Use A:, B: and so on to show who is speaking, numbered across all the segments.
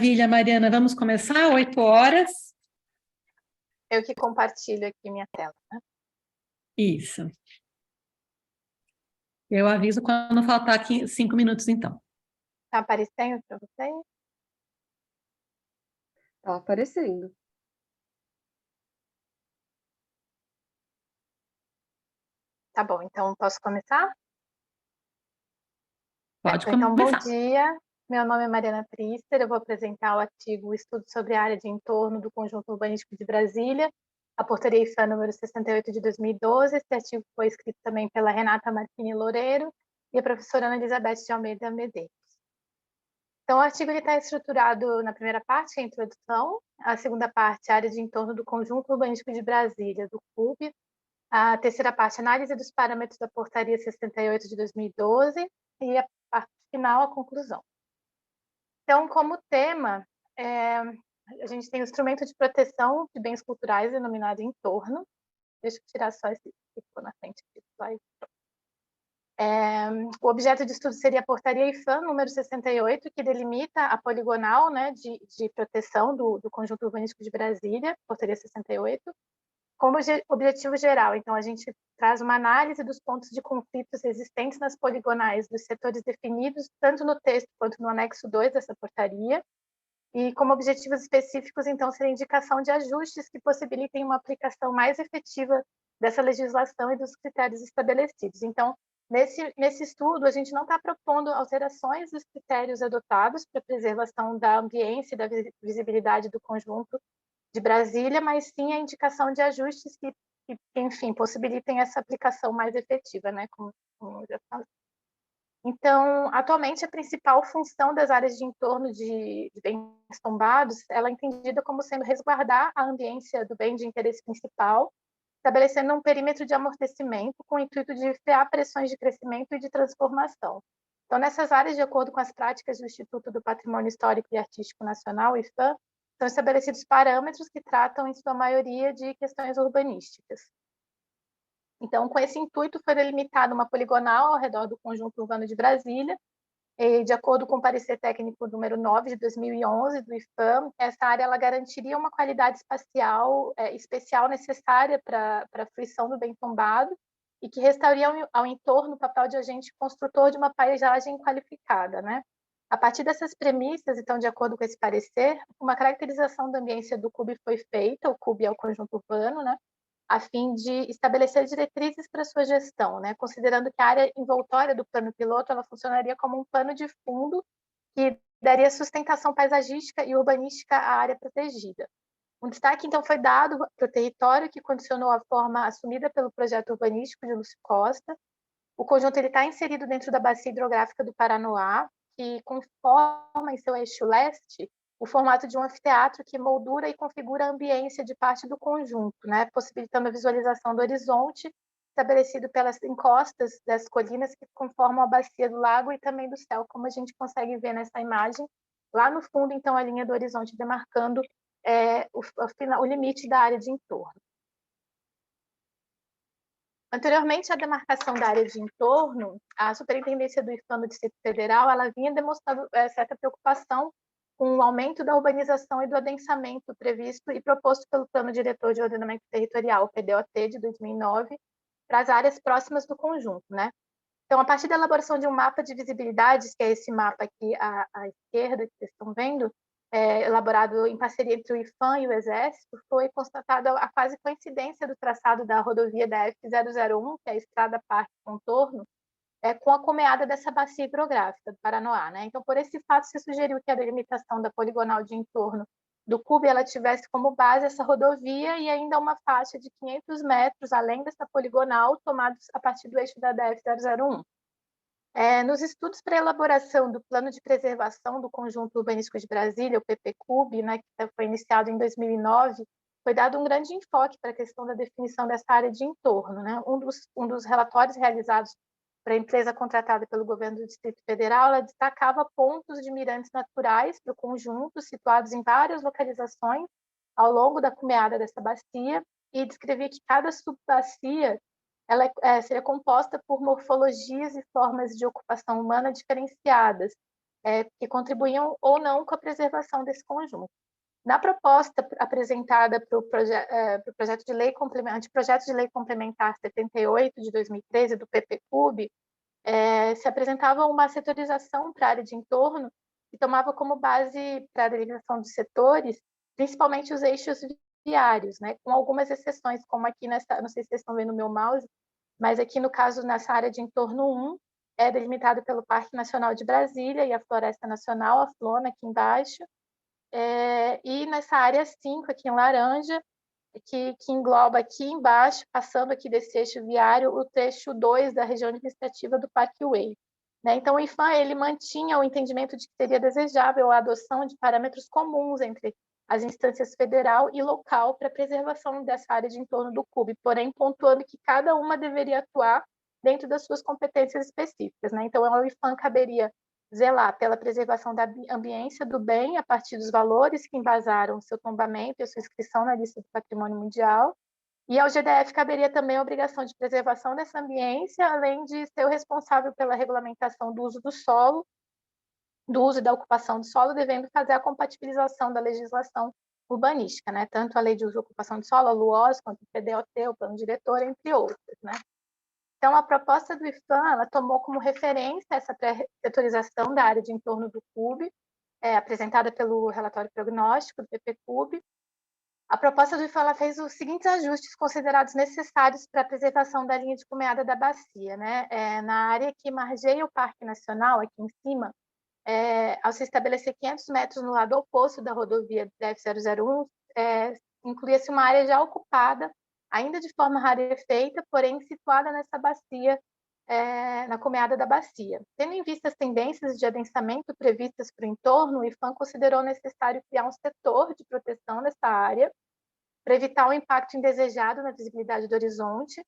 A: Maravilha, Mariana. Vamos começar? 8 horas?
B: Eu que compartilho aqui minha tela, né?
A: Isso. Eu aviso quando faltar aqui 5 minutos, então.
B: Tá aparecendo para vocês?
C: Tá aparecendo.
B: Tá bom, então posso começar?
A: Pode
B: Então, bom
A: começar.
B: dia. Meu nome é Mariana Priester, eu vou apresentar o artigo Estudo sobre a área de entorno do Conjunto Urbanístico de Brasília, a Portaria IFAM número 68 de 2012. Esse artigo foi escrito também pela Renata Martini Loureiro e a professora Ana Elizabeth de Almeida Medeiros. Então, o artigo está estruturado na primeira parte, que é a introdução, a segunda parte, a área de entorno do Conjunto Urbanístico de Brasília, do CUB, a terceira parte, análise dos parâmetros da Portaria 68 de 2012, e a parte final, a conclusão. Então, como tema, a gente tem o instrumento de proteção de bens culturais denominado entorno. Deixa eu tirar só esse que ficou na frente aqui, slide. O objeto de estudo seria a Portaria IFAM número 68, que delimita a poligonal, né, de proteção do Conjunto Urbanístico de Brasília, Portaria 68, como objetivo geral. Então, a gente traz uma análise dos pontos de conflitos existentes nas poligonais dos setores definidos, tanto no texto quanto no anexo 2 dessa portaria, e como objetivos específicos, então, seria a indicação de ajustes que possibilitem uma aplicação mais efetiva dessa legislação e dos critérios estabelecidos. Então, nesse estudo, a gente não está propondo alterações dos critérios adotados para a preservação da ambiência e da visibilidade do conjunto de Brasília, mas sim a indicação de ajustes que enfim, possibilitem essa aplicação mais efetiva, né, como eu já falei. Então, atualmente, a principal função das áreas de entorno de bens tombados, ela é entendida como sendo resguardar a ambiência do bem de interesse principal, estabelecendo um perímetro de amortecimento com o intuito de frear pressões de crescimento e de transformação. Então, nessas áreas, de acordo com as práticas do Instituto do Patrimônio Histórico e Artístico Nacional, IFAM, são estabelecidos parâmetros que tratam, em sua maioria, de questões urbanísticas. Então, com esse intuito, foi delimitada uma poligonal ao redor do Conjunto Urbano de Brasília, e, de acordo com o parecer técnico número 9 de 2011 do IFAM, essa área ela garantiria uma qualidade espacial especial necessária para a fruição do bem tombado e que restauraria ao entorno o papel de agente construtor de uma paisagem qualificada, né? A partir dessas premissas, então, de acordo com esse parecer, uma caracterização da ambiência do CUB foi feita, o CUB é o conjunto urbano, né, a fim de estabelecer diretrizes para sua gestão, né, considerando que a área envoltória do plano piloto ela funcionaria como um pano de fundo que daria sustentação paisagística e urbanística à área protegida. Um destaque, então, foi dado para o território, que condicionou a forma assumida pelo projeto urbanístico de Lúcio Costa. O conjunto está inserido dentro da bacia hidrográfica do Paranoá, que conforma em seu eixo leste o formato de um anfiteatro que moldura e configura a ambiência de parte do conjunto, né, possibilitando a visualização do horizonte estabelecido pelas encostas das colinas que conformam a bacia do lago e também do céu, como a gente consegue ver nessa imagem. Lá no fundo, então, a linha do horizonte demarcando o limite da área de entorno. Anteriormente à demarcação da área de entorno, a Superintendência do IFAM do Distrito Federal ela vinha demonstrando certa preocupação com o aumento da urbanização e do adensamento previsto e proposto pelo Plano Diretor de Ordenamento Territorial, PDOT, de 2009, para as áreas próximas do conjunto, né? Então, a partir da elaboração de um mapa de visibilidades, que é esse mapa aqui à esquerda, que vocês estão vendo, elaborado em parceria entre o IFAM e o Exército, foi constatada a quase coincidência do traçado da rodovia da F001, que é a Estrada Parque Contorno, com a comeada dessa bacia hidrográfica do Paranoá, né? Então, por esse fato, se sugeriu que a delimitação da poligonal de entorno do CUB ela tivesse como base essa rodovia e ainda uma faixa de 500 metros além dessa poligonal, tomados a partir do eixo da DF-001. Nos estudos para elaboração do Plano de Preservação do Conjunto Urbanístico de Brasília, o PPCUB, né, que foi iniciado em 2009, foi dado um grande enfoque para a questão da definição dessa área de entorno, né? Um dos relatórios realizados para a empresa contratada pelo governo do Distrito Federal, ela destacava pontos de mirantes naturais para o conjunto, situados em várias localizações ao longo da cumeada dessa bacia, e descrevia que cada subbacia ela seria composta por morfologias e formas de ocupação humana diferenciadas, que contribuíam ou não com a preservação desse conjunto. Na proposta apresentada para o projeto de lei complementar, anteprojeto de lei complementar 78 de 2013 do PPCub, se apresentava uma setorização para a área de entorno que tomava como base para a delimitação dos setores, principalmente os eixos viários, né, com algumas exceções, como aqui nessa, não sei se vocês estão vendo o meu mouse, mas aqui no caso, nessa área de entorno 1, é delimitado pelo Parque Nacional de Brasília e a Floresta Nacional, a Flona, aqui embaixo, e nessa área 5, aqui em laranja, que engloba aqui embaixo, passando aqui desse eixo viário, o trecho 2 da região administrativa do Parkway. Né? Então, o IPHAN ele mantinha o entendimento de que seria desejável a adoção de parâmetros comuns entre as instâncias federal e local para a preservação dessa área de entorno do CUB, porém pontuando que cada uma deveria atuar dentro das suas competências específicas. Né? Então, ao IPHAN caberia zelar pela preservação da ambiência do bem a partir dos valores que embasaram seu tombamento e a sua inscrição na lista do patrimônio mundial, e ao GDF caberia também a obrigação de preservação dessa ambiência, além de ser o responsável pela regulamentação do uso do solo, do uso e da ocupação do solo, devendo fazer a compatibilização da legislação urbanística, né? Tanto a Lei de Uso e Ocupação do Solo, a LUOS, quanto o PDOT, o Plano Diretor, entre outros, né? Então, a proposta do IPHAN, ela tomou como referência essa pré-setorização da área de entorno do CUB, apresentada pelo relatório prognóstico do PPCub. A proposta do IPHAN ela fez os seguintes ajustes considerados necessários para a preservação da linha de cumeada da bacia. Né? Na área que margeia o Parque Nacional, aqui em cima, ao se estabelecer 500 metros no lado oposto da rodovia DF-001, incluía-se uma área já ocupada, ainda de forma rarefeita, porém situada nessa bacia, na cumeada da bacia. Tendo em vista as tendências de adensamento previstas para o entorno, o IPHAN considerou necessário criar um setor de proteção dessa área para evitar o impacto indesejado na visibilidade do horizonte,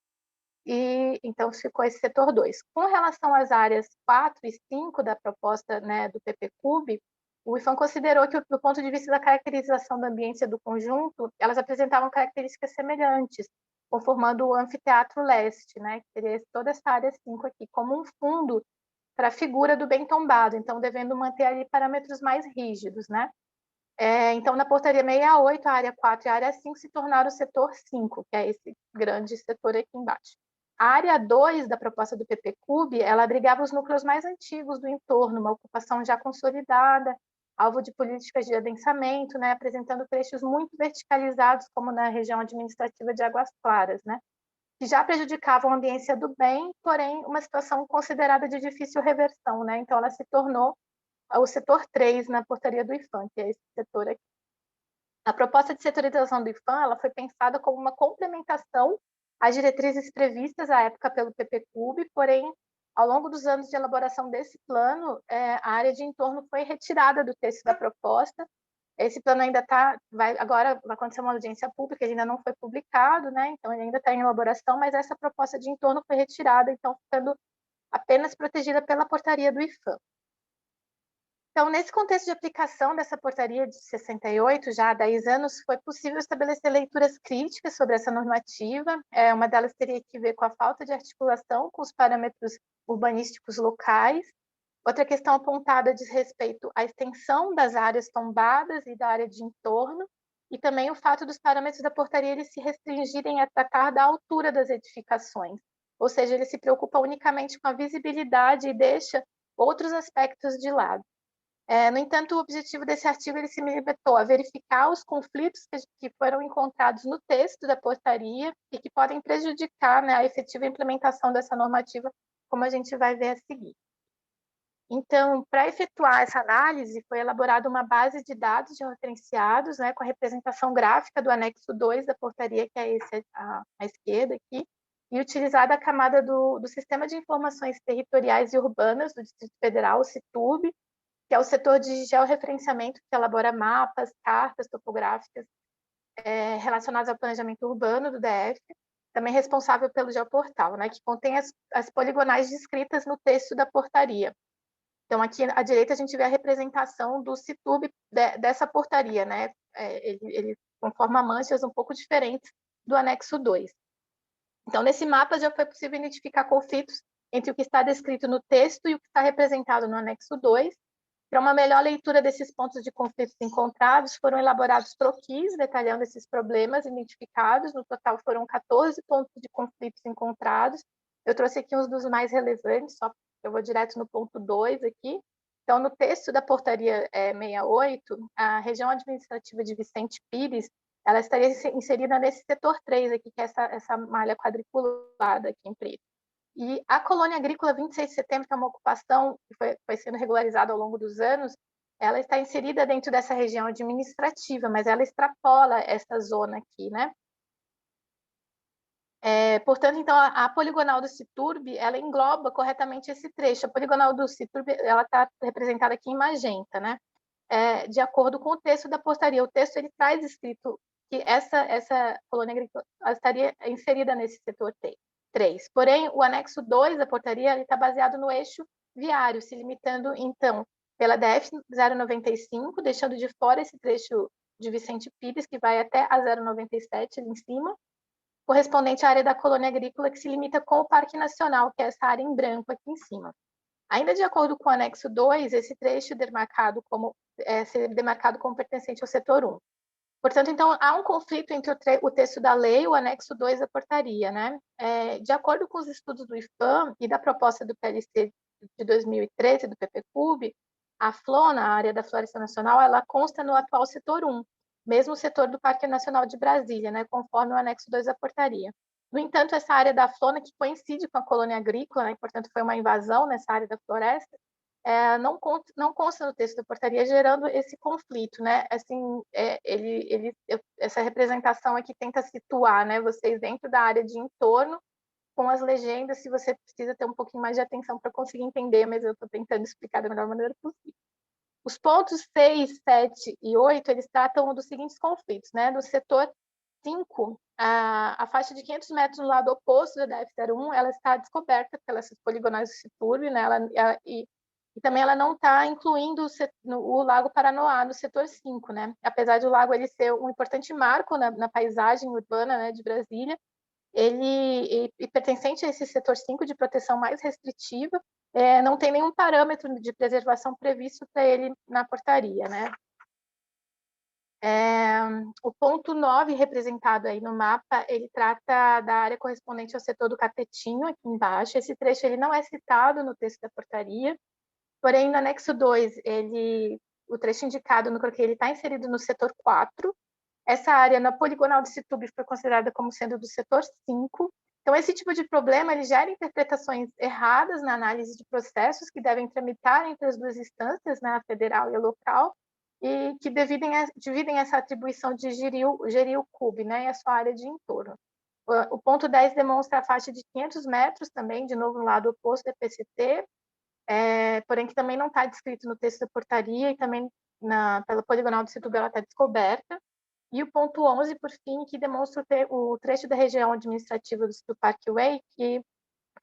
B: e então ficou esse setor 2. Com relação às áreas 4 e 5 da proposta, né, do PPCub, o IPHAN considerou que, do ponto de vista da caracterização da ambiência do conjunto, elas apresentavam características semelhantes, conformando o anfiteatro leste, né, que seria toda essa área 5 aqui, como um fundo para a figura do bem tombado, então devendo manter ali parâmetros mais rígidos. Né? Então, na portaria 68, a área 4 e a área 5 se tornaram o setor 5, que é esse grande setor aqui embaixo. A área 2 da proposta do PPCub, ela abrigava os núcleos mais antigos do entorno, uma ocupação já consolidada, alvo de políticas de adensamento, né, apresentando trechos muito verticalizados, como na região administrativa de Águas Claras, né, que já prejudicavam a ambiência do bem, porém uma situação considerada de difícil reversão. Né, então ela se tornou o setor 3 na portaria do IPHAN, que é esse setor aqui. A proposta de setorização do IPHAN ela foi pensada como uma complementação às diretrizes previstas à época pelo PPCub, porém, ao longo dos anos de elaboração desse plano, a área de entorno foi retirada do texto da proposta. Esse plano ainda agora vai acontecer uma audiência pública, ele ainda não foi publicado, né? Então ele ainda está em elaboração, mas essa proposta de entorno foi retirada, então ficando apenas protegida pela portaria do IPHAN. Então, nesse contexto de aplicação dessa portaria de 68, já há 10 anos, foi possível estabelecer leituras críticas sobre essa normativa. Uma delas teria que ver com a falta de articulação com os parâmetros urbanísticos locais. Outra questão apontada diz respeito à extensão das áreas tombadas e da área de entorno, e também o fato dos parâmetros da portaria eles se restringirem a tratar da altura das edificações, ou seja, ele se preocupa unicamente com a visibilidade e deixa outros aspectos de lado. No entanto, o objetivo desse artigo ele se limitou a verificar os conflitos que foram encontrados no texto da portaria e que podem prejudicar, né, a efetiva implementação dessa normativa, como a gente vai ver a seguir. Então, para efetuar essa análise, foi elaborada uma base de dados georreferenciados, né, com a representação gráfica do anexo 2 da portaria, que é esse à esquerda aqui, e utilizada a camada do Sistema de Informações Territoriais e Urbanas do Distrito Federal, o SITUB, que é o setor de georreferenciamento que elabora mapas, cartas topográficas relacionadas ao planejamento urbano do DF, também responsável pelo geoportal, né, que contém as poligonais descritas no texto da portaria. Então, aqui à direita a gente vê a representação do SITUB dessa portaria, né? Ele conforma manchas um pouco diferentes do anexo 2. Então, nesse mapa já foi possível identificar conflitos entre o que está descrito no texto e o que está representado no anexo 2, Para uma melhor leitura desses pontos de conflitos encontrados, foram elaborados croquis detalhando esses problemas identificados. No total, foram 14 pontos de conflitos encontrados. Eu trouxe aqui uns dos mais relevantes, só eu vou direto no ponto 2 aqui. Então, no texto da portaria 68, a região administrativa de Vicente Pires, ela estaria inserida nesse setor 3 aqui, que é essa malha quadriculada aqui em preto. E a colônia agrícola 26 de setembro, que é uma ocupação que foi sendo regularizada ao longo dos anos, ela está inserida dentro dessa região administrativa, mas ela extrapola essa zona aqui, né? Portanto, então, a poligonal do Citurbe, ela engloba corretamente esse trecho. A poligonal do Citurbe, ela está representada aqui em magenta, né? De acordo com o texto da portaria. O texto, ele traz escrito que essa colônia agrícola estaria inserida nesse setor 3. Porém, o anexo 2 da portaria está baseado no eixo viário, se limitando, então, pela DF 095, deixando de fora esse trecho de Vicente Pires, que vai até a 097, ali em cima, correspondente à área da colônia agrícola, que se limita com o Parque Nacional, que é essa área em branco aqui em cima. Ainda de acordo com o anexo 2, esse trecho seria demarcado como pertencente ao setor 1. Portanto, então, há um conflito entre o texto da lei e o anexo 2 da portaria, né? De acordo com os estudos do IFAM e da proposta do PLC de 2013, do PPCUB, a FLONA, a área da Floresta Nacional, ela consta no atual setor 1, mesmo o setor do Parque Nacional de Brasília, né? Conforme o anexo 2 da portaria. No entanto, essa área da FLONA, que coincide com a colônia agrícola, né? Portanto, foi uma invasão nessa área da floresta, não consta no texto da portaria, gerando esse conflito, né? Assim, essa representação aqui tenta situar, né, vocês dentro da área de entorno, com as legendas, se você precisa ter um pouquinho mais de atenção para conseguir entender, mas eu estou tentando explicar da melhor maneira possível. Os pontos 6, 7 e 8, eles tratam dos seguintes conflitos, né? No setor 5, a faixa de 500 metros no lado oposto da DF-01, ela está descoberta pelas poligonais do Citurbe, né? E também ela não está incluindo o Lago Paranoá no setor 5, né? Apesar de o lago ele ser um importante marco na paisagem urbana, né, de Brasília, ele pertencente a esse setor 5 de proteção mais restritiva, não tem nenhum parâmetro de preservação previsto para ele na portaria, né? O ponto 9, representado aí no mapa, ele trata da área correspondente ao setor do Catetinho, aqui embaixo. Esse trecho ele não é citado no texto da portaria, porém, no anexo 2, o trecho indicado no croquis está inserido no setor 4. Essa área na poligonal de Citurbe foi considerada como sendo do setor 5. Então, esse tipo de problema ele gera interpretações erradas na análise de processos que devem tramitar entre as duas instâncias, né, a federal e a local, e que dividem essa atribuição de gerir o CUB, né, e a sua área de entorno. O ponto 10 demonstra a faixa de 500 metros também, de novo no lado oposto da PCT, porém que também não está descrito no texto da portaria e também pela poligonal de Citurbe ela está descoberta. E o ponto 11, por fim, que demonstra o trecho da região administrativa do Parkway, que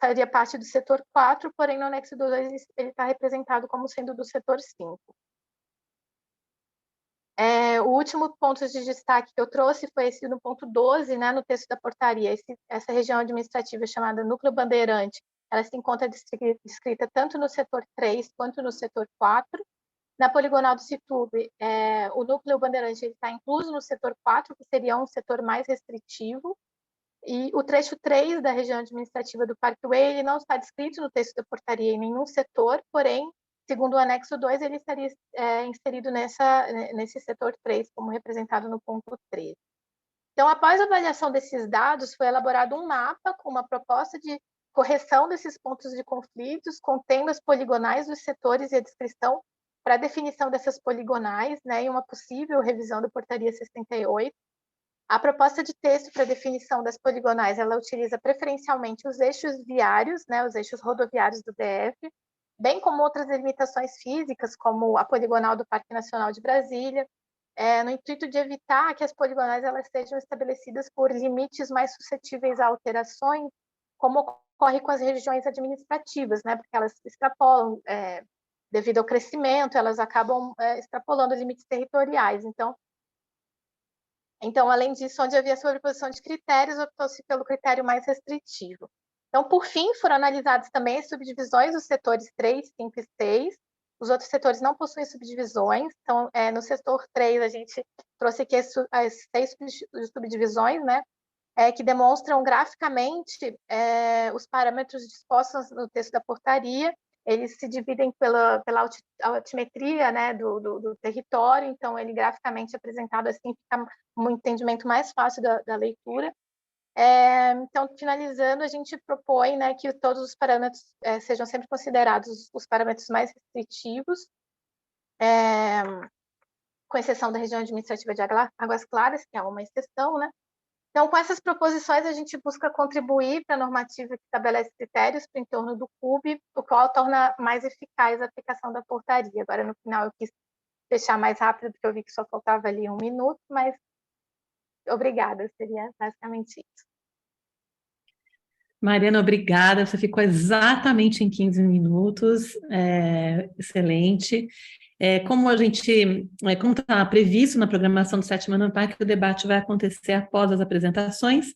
B: faria parte do setor 4, porém no anexo 2 ele está representado como sendo do setor 5. O último ponto de destaque que eu trouxe foi esse no ponto 12, né, no texto da portaria. Essa região administrativa chamada Núcleo Bandeirante, ela se encontra descrita tanto no setor 3 quanto no setor 4. Na poligonal do Citurbe, o núcleo bandeirante está incluso no setor 4, que seria um setor mais restritivo, e o trecho 3 da região administrativa do Parkway ele não está descrito no texto da portaria em nenhum setor, porém, segundo o anexo 2, ele estaria inserido nesse setor 3, como representado no ponto 13. Então, após a avaliação desses dados, foi elaborado um mapa com uma proposta de correção desses pontos de conflitos, contendo as poligonais dos setores e a descrição para a definição dessas poligonais, né, e uma possível revisão da portaria 68. A proposta de texto para definição das poligonais, ela utiliza preferencialmente os eixos viários, né, os eixos rodoviários do DF, bem como outras limitações físicas, como a poligonal do Parque Nacional de Brasília, no intuito de evitar que as poligonais elas sejam estabelecidas por limites mais suscetíveis a alterações, como ocorre com as regiões administrativas, né, porque elas extrapolam, devido ao crescimento, elas acabam extrapolando limites territoriais. Então, além disso, onde havia sobreposição de critérios, optou-se pelo critério mais restritivo. Então, por fim, foram analisadas também as subdivisões dos setores 3, 5 e 6, Os outros setores não possuem subdivisões, então, no setor 3, a gente trouxe aqui as 6 subdivisões, né, que demonstram graficamente os parâmetros dispostos no texto da portaria. Eles se dividem pela altimetria, né, do território, então ele graficamente apresentado assim fica um entendimento mais fácil da leitura. Então, finalizando, a gente propõe, né, que todos os parâmetros sejam sempre considerados os parâmetros mais restritivos, com exceção da região administrativa de Águas Claras, que é uma exceção, né? Então, com essas proposições, a gente busca contribuir para a normativa que estabelece critérios para o entorno do CUB, o qual torna mais eficaz a aplicação da portaria. Agora, no final, eu quis fechar mais rápido, porque eu vi que só faltava ali 1 minuto, mas obrigada, seria basicamente isso.
A: Mariana, obrigada. Você ficou exatamente em 15 minutos. Excelente. Como está previsto na programação do 7º ano PAC, o debate vai acontecer após as apresentações.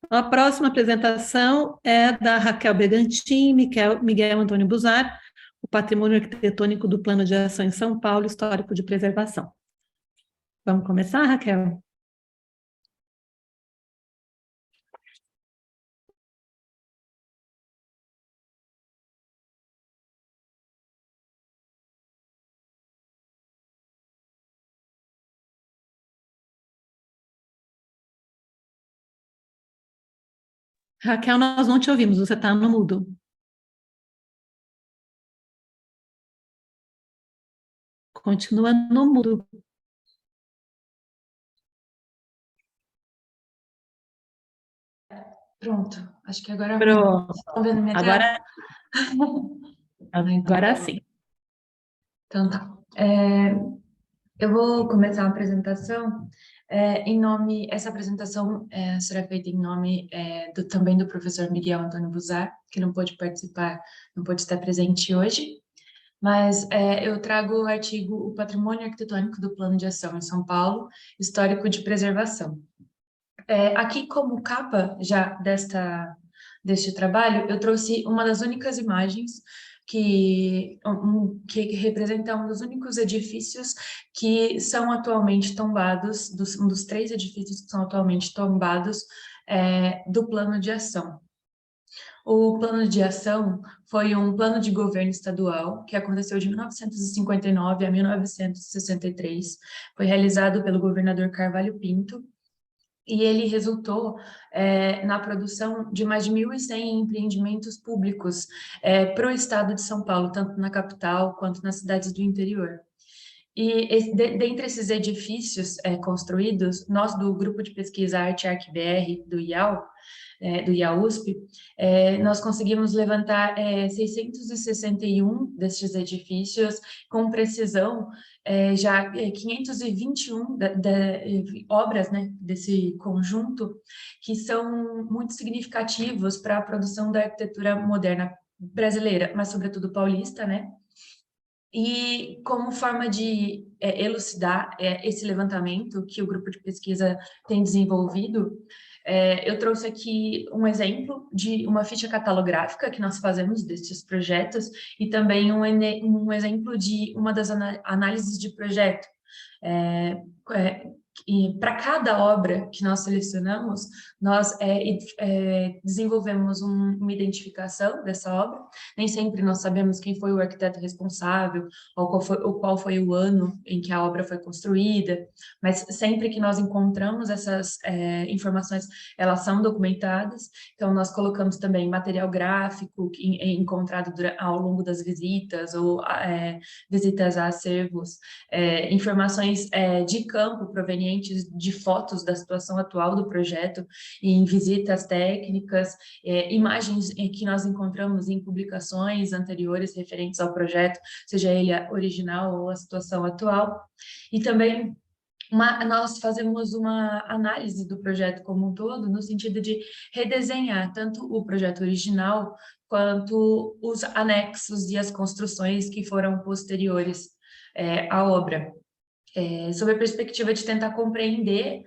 A: A próxima apresentação é da Raquel Bergantin, Miguel Antônio Buzar, o patrimônio arquitetônico do Plano de Ação em São Paulo, histórico de preservação. Vamos começar, Raquel? Raquel, nós não te ouvimos, você está no mudo. Continua no mudo.
C: Pronto, acho que agora
A: Pronto.
C: estão vendo minha tela?
A: Agora sim.
C: Então tá. Eu vou começar a apresentação essa apresentação será feita em nome também do professor Miguel Antônio Buzar, que não pôde participar, não pôde estar presente hoje, mas eu trago o artigo O Patrimônio Arquitetônico do Plano de Ação em São Paulo, histórico de preservação. Aqui como capa já deste trabalho, eu trouxe uma das únicas imagens que representa um dos únicos edifícios que são atualmente tombados, um dos 3 edifícios que são atualmente tombados do plano de ação. O plano de ação foi um plano de governo estadual que aconteceu de 1959 a 1963, foi realizado pelo governador Carvalho Pinto, e ele resultou na produção de mais de 1.100 empreendimentos públicos para o estado de São Paulo, tanto na capital quanto nas cidades do interior. E dentre esses edifícios construídos, nós do Grupo de Pesquisa Arte Arq-BR do IAUSP, nós conseguimos levantar 661 destes edifícios com precisão, já 521 obras, né, desse conjunto, que são muito significativos para a produção da arquitetura moderna brasileira, mas sobretudo paulista, né? E como forma de elucidar esse levantamento que o grupo de pesquisa tem desenvolvido, eu trouxe aqui um exemplo de uma ficha catalográfica que nós fazemos destes projetos e também um exemplo de uma das análises de projeto. E para cada obra que nós selecionamos, nós desenvolvemos uma identificação dessa obra. Nem sempre nós sabemos quem foi o arquiteto responsável, ou qual foi o ano em que a obra foi construída, mas sempre que nós encontramos essas informações, elas são documentadas. Então, nós colocamos também material gráfico encontrado ao longo das visitas, ou visitas a acervos, informações de campo provenientes de fotos da situação atual do projeto, em visitas técnicas, imagens que nós encontramos em publicações anteriores referentes ao projeto, seja ele a original ou a situação atual, e também nós fazemos uma análise do projeto como um todo, no sentido de redesenhar tanto o projeto original quanto os anexos e as construções que foram posteriores à obra. Sob a perspectiva de tentar compreender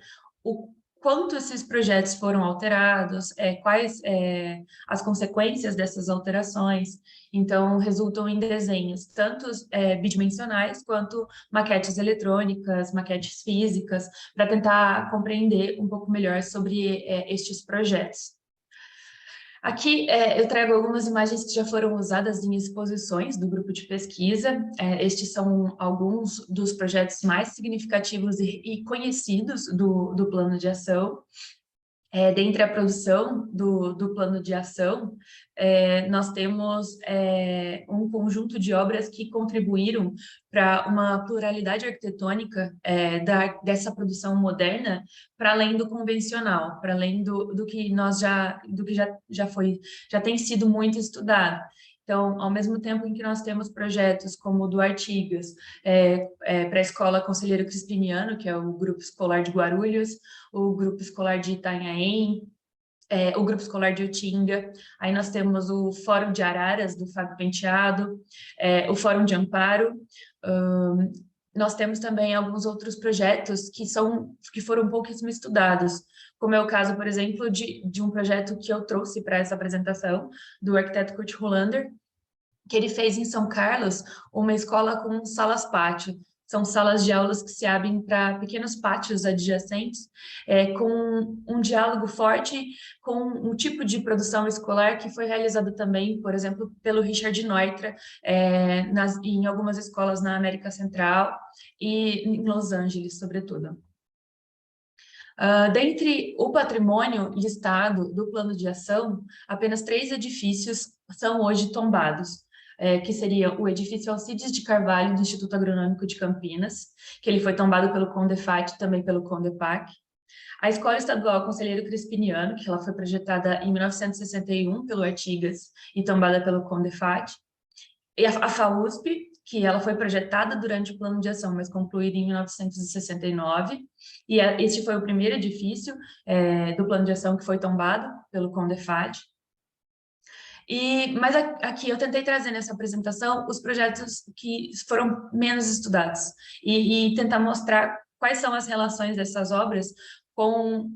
C: quanto esses projetos foram alterados, quais as consequências dessas alterações. Então, resultam em desenhos tanto bidimensionais quanto maquetes eletrônicas, maquetes físicas, para tentar compreender um pouco melhor sobre estes projetos. Aqui eu trago algumas imagens que já foram usadas em exposições do grupo de pesquisa. Estes são alguns dos projetos mais significativos e conhecidos do plano de ação. Dentre a produção do plano de ação, nós temos um conjunto de obras que contribuíram para uma pluralidade arquitetônica dessa produção moderna, para além do convencional, para além do que já tem sido muito estudado. Então, ao mesmo tempo em que nós temos projetos como o do Artigas, para a Escola Conselheiro Crispiniano, que é o grupo escolar de Guarulhos, o grupo escolar de Itanhaém, o grupo escolar de Utinga, aí nós temos o Fórum de Araras, do Fábio Penteado, o Fórum de Amparo, nós temos também alguns outros projetos que foram pouquíssimo estudados, como é o caso, por exemplo, de um projeto que eu trouxe para essa apresentação, do arquiteto Kurt Hollander, que ele fez em São Carlos uma escola com salas-pátio. São salas de aulas que se abrem para pequenos pátios adjacentes, com um diálogo forte com um tipo de produção escolar que foi realizado também, por exemplo, pelo Richard Neutra, em algumas escolas na América Central e em Los Angeles, sobretudo. Dentre o patrimônio listado do plano de ação, apenas 3 edifícios são hoje tombados, que seria o edifício Alcides de Carvalho, do Instituto Agronômico de Campinas, que ele foi tombado pelo CONDEFAT e também pelo CONDEPAC. A Escola Estadual Conselheiro Crispiniano, que ela foi projetada em 1961 pelo Artigas e tombada pelo CONDEFAT. E a FAUSP, que ela foi projetada durante o plano de ação, mas concluída em 1969. E este foi o primeiro edifício do plano de ação que foi tombado pelo CONDEFAT. Mas aqui eu tentei trazer nessa apresentação os projetos que foram menos estudados e tentar mostrar quais são as relações dessas obras com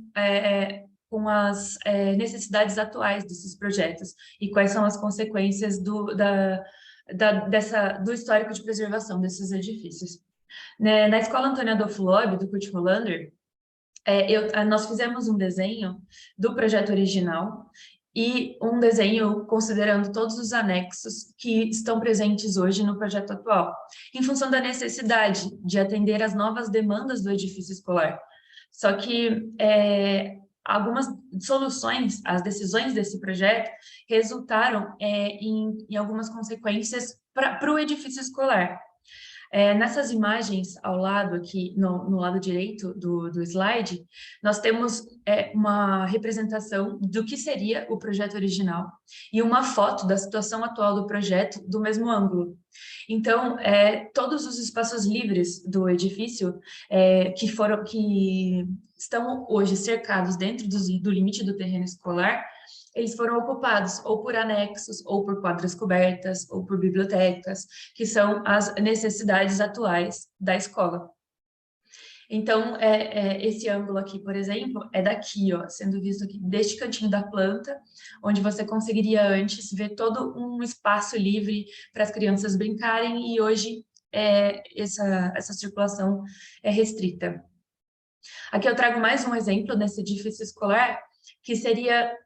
C: as necessidades atuais desses projetos e quais são as consequências do histórico de preservação desses edifícios. Na Escola Antônio Adolfo Loeb, do Kurt Hollander, nós fizemos um desenho do projeto original e um desenho considerando todos os anexos que estão presentes hoje no projeto atual, em função da necessidade de atender às novas demandas do edifício escolar. Só que algumas soluções, as decisões desse projeto, resultaram em algumas consequências para o edifício escolar. Nessas imagens ao lado aqui, no lado direito do slide, nós temos uma representação do que seria o projeto original e uma foto da situação atual do projeto do mesmo ângulo. Então, todos os espaços livres do edifício que estão hoje cercados dentro do limite do terreno escolar, eles foram ocupados ou por anexos, ou por quadras cobertas, ou por bibliotecas, que são as necessidades atuais da escola. Então, esse ângulo aqui, por exemplo, é daqui, ó, sendo visto aqui deste cantinho da planta, onde você conseguiria antes ver todo um espaço livre para as crianças brincarem, e hoje essa circulação é restrita. Aqui eu trago mais um exemplo nesse edifício escolar, que seria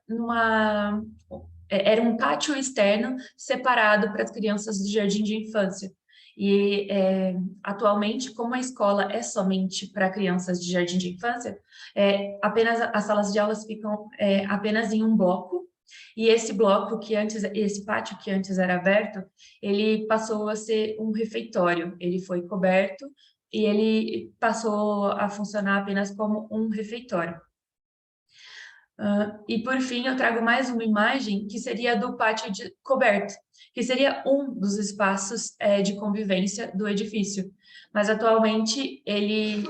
C: era um pátio externo separado para as crianças do jardim de infância. E atualmente, como a escola é somente para crianças de jardim de infância, apenas as salas de aulas ficam apenas em um bloco, e esse pátio que antes era aberto, ele passou a ser um refeitório, ele foi coberto e ele passou a funcionar apenas como um refeitório. E, por fim, eu trago mais uma imagem que seria do pátio coberto, que seria um dos espaços de convivência do edifício. Mas, atualmente, ele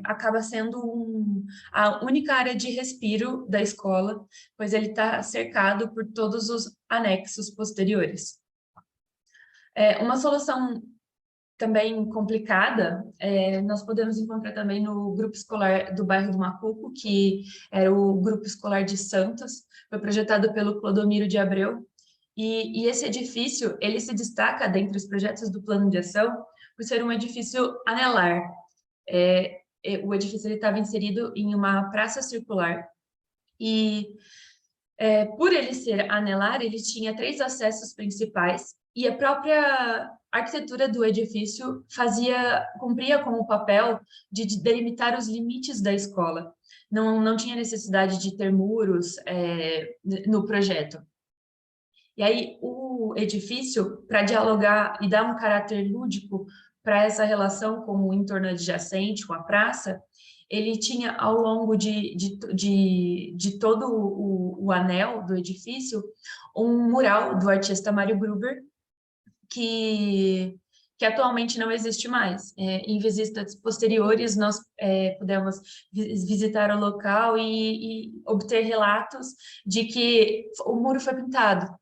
C: acaba sendo a única área de respiro da escola, pois ele está cercado por todos os anexos posteriores. Uma solução também complicada, nós podemos encontrar também no grupo escolar do bairro do Macuco, que era o grupo escolar de Santos, foi projetado pelo Clodomiro de Abreu, e esse edifício, ele se destaca dentre os projetos do plano de ação por ser um edifício anelar. O edifício estava inserido em uma praça circular, e por ele ser anelar, ele tinha 3 acessos principais, e a própria arquitetura do edifício cumpria com o papel de delimitar os limites da escola. Não tinha necessidade de ter muros no projeto. E aí, o edifício, para dialogar e dar um caráter lúdico para essa relação com o entorno adjacente, com a praça, ele tinha, ao longo de todo o anel do edifício, um mural do artista Mário Gruber, que atualmente não existe mais. Em visitas posteriores, nós pudemos visitar o local e obter relatos de que o muro foi pintado.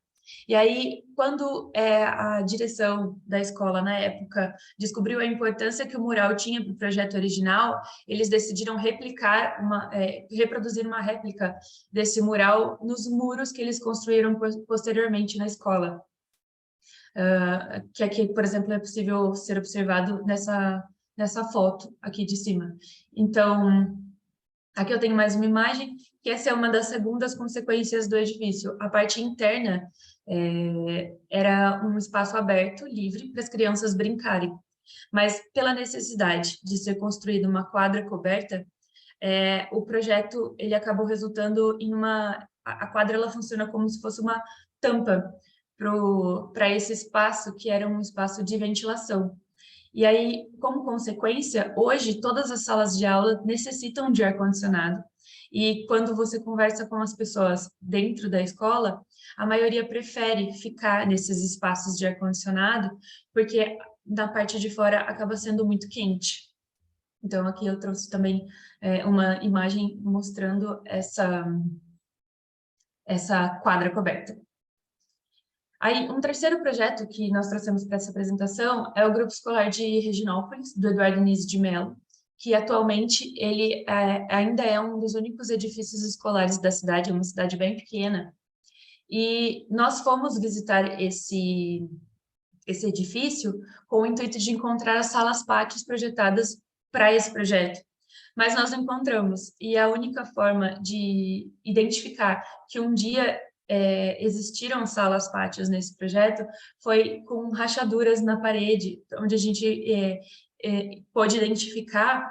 C: E aí, quando a direção da escola, na época, descobriu a importância que o mural tinha para o projeto original, eles decidiram reproduzir uma réplica desse mural nos muros que eles construíram posteriormente na escola. Que aqui, por exemplo, é possível ser observado nessa foto aqui de cima. Então, aqui eu tenho mais uma imagem, que essa é uma das segundas consequências do edifício. A parte interna era um espaço aberto, livre, para as crianças brincarem. Mas, pela necessidade de ser construída uma quadra coberta, o projeto ele acabou resultando em a quadra ela funciona como se fosse uma tampa para esse espaço, que era um espaço de ventilação. E aí, como consequência, hoje todas as salas de aula necessitam de ar-condicionado. E quando você conversa com as pessoas dentro da escola, a maioria prefere ficar nesses espaços de ar-condicionado, porque na parte de fora acaba sendo muito quente. Então, aqui eu trouxe também uma imagem mostrando essa quadra coberta. Aí, um terceiro projeto que nós trouxemos para essa apresentação é o Grupo Escolar de Reginópolis, do Eduardo Nise de Mello, que atualmente ele ainda é um dos únicos edifícios escolares da cidade, é uma cidade bem pequena. E nós fomos visitar esse edifício com o intuito de encontrar as salas-pátios projetadas para esse projeto. Mas nós não encontramos, e a única forma de identificar que um dia existiram salas-pátios nesse projeto foi com rachaduras na parede, onde a gente pôde identificar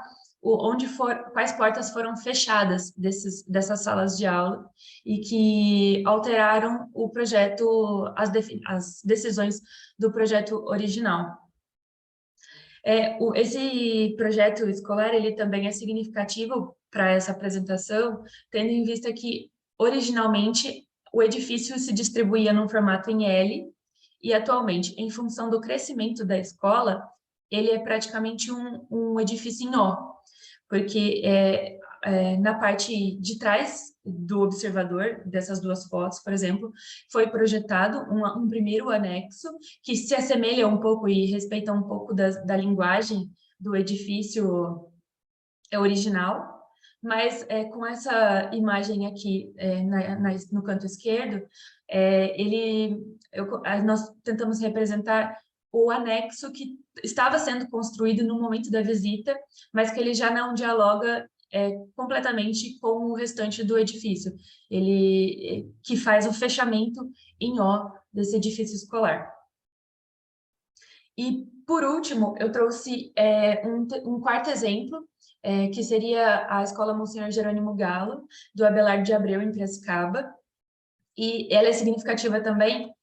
C: quais portas foram fechadas dessas salas de aula e que alteraram o projeto, as decisões do projeto original. Esse projeto escolar, ele também é significativo para essa apresentação, tendo em vista que, originalmente, o edifício se distribuía num formato em L, e atualmente, em função do crescimento da escola, ele é praticamente um edifício em O, porque na parte de trás do observador, dessas duas fotos, por exemplo, foi projetado um primeiro anexo, que se assemelha um pouco e respeita um pouco da linguagem do edifício original, mas com essa imagem aqui no canto esquerdo, nós tentamos representar o anexo que estava sendo construído no momento da visita, mas que ele já não dialoga completamente com o restante do edifício. Ele que faz o fechamento em O desse edifício escolar. E, por último, eu trouxe um quarto exemplo, que seria a Escola Monsenhor Jerônimo Galo, do Abelardo de Abreu, em Piracicaba. E ela é significativa também,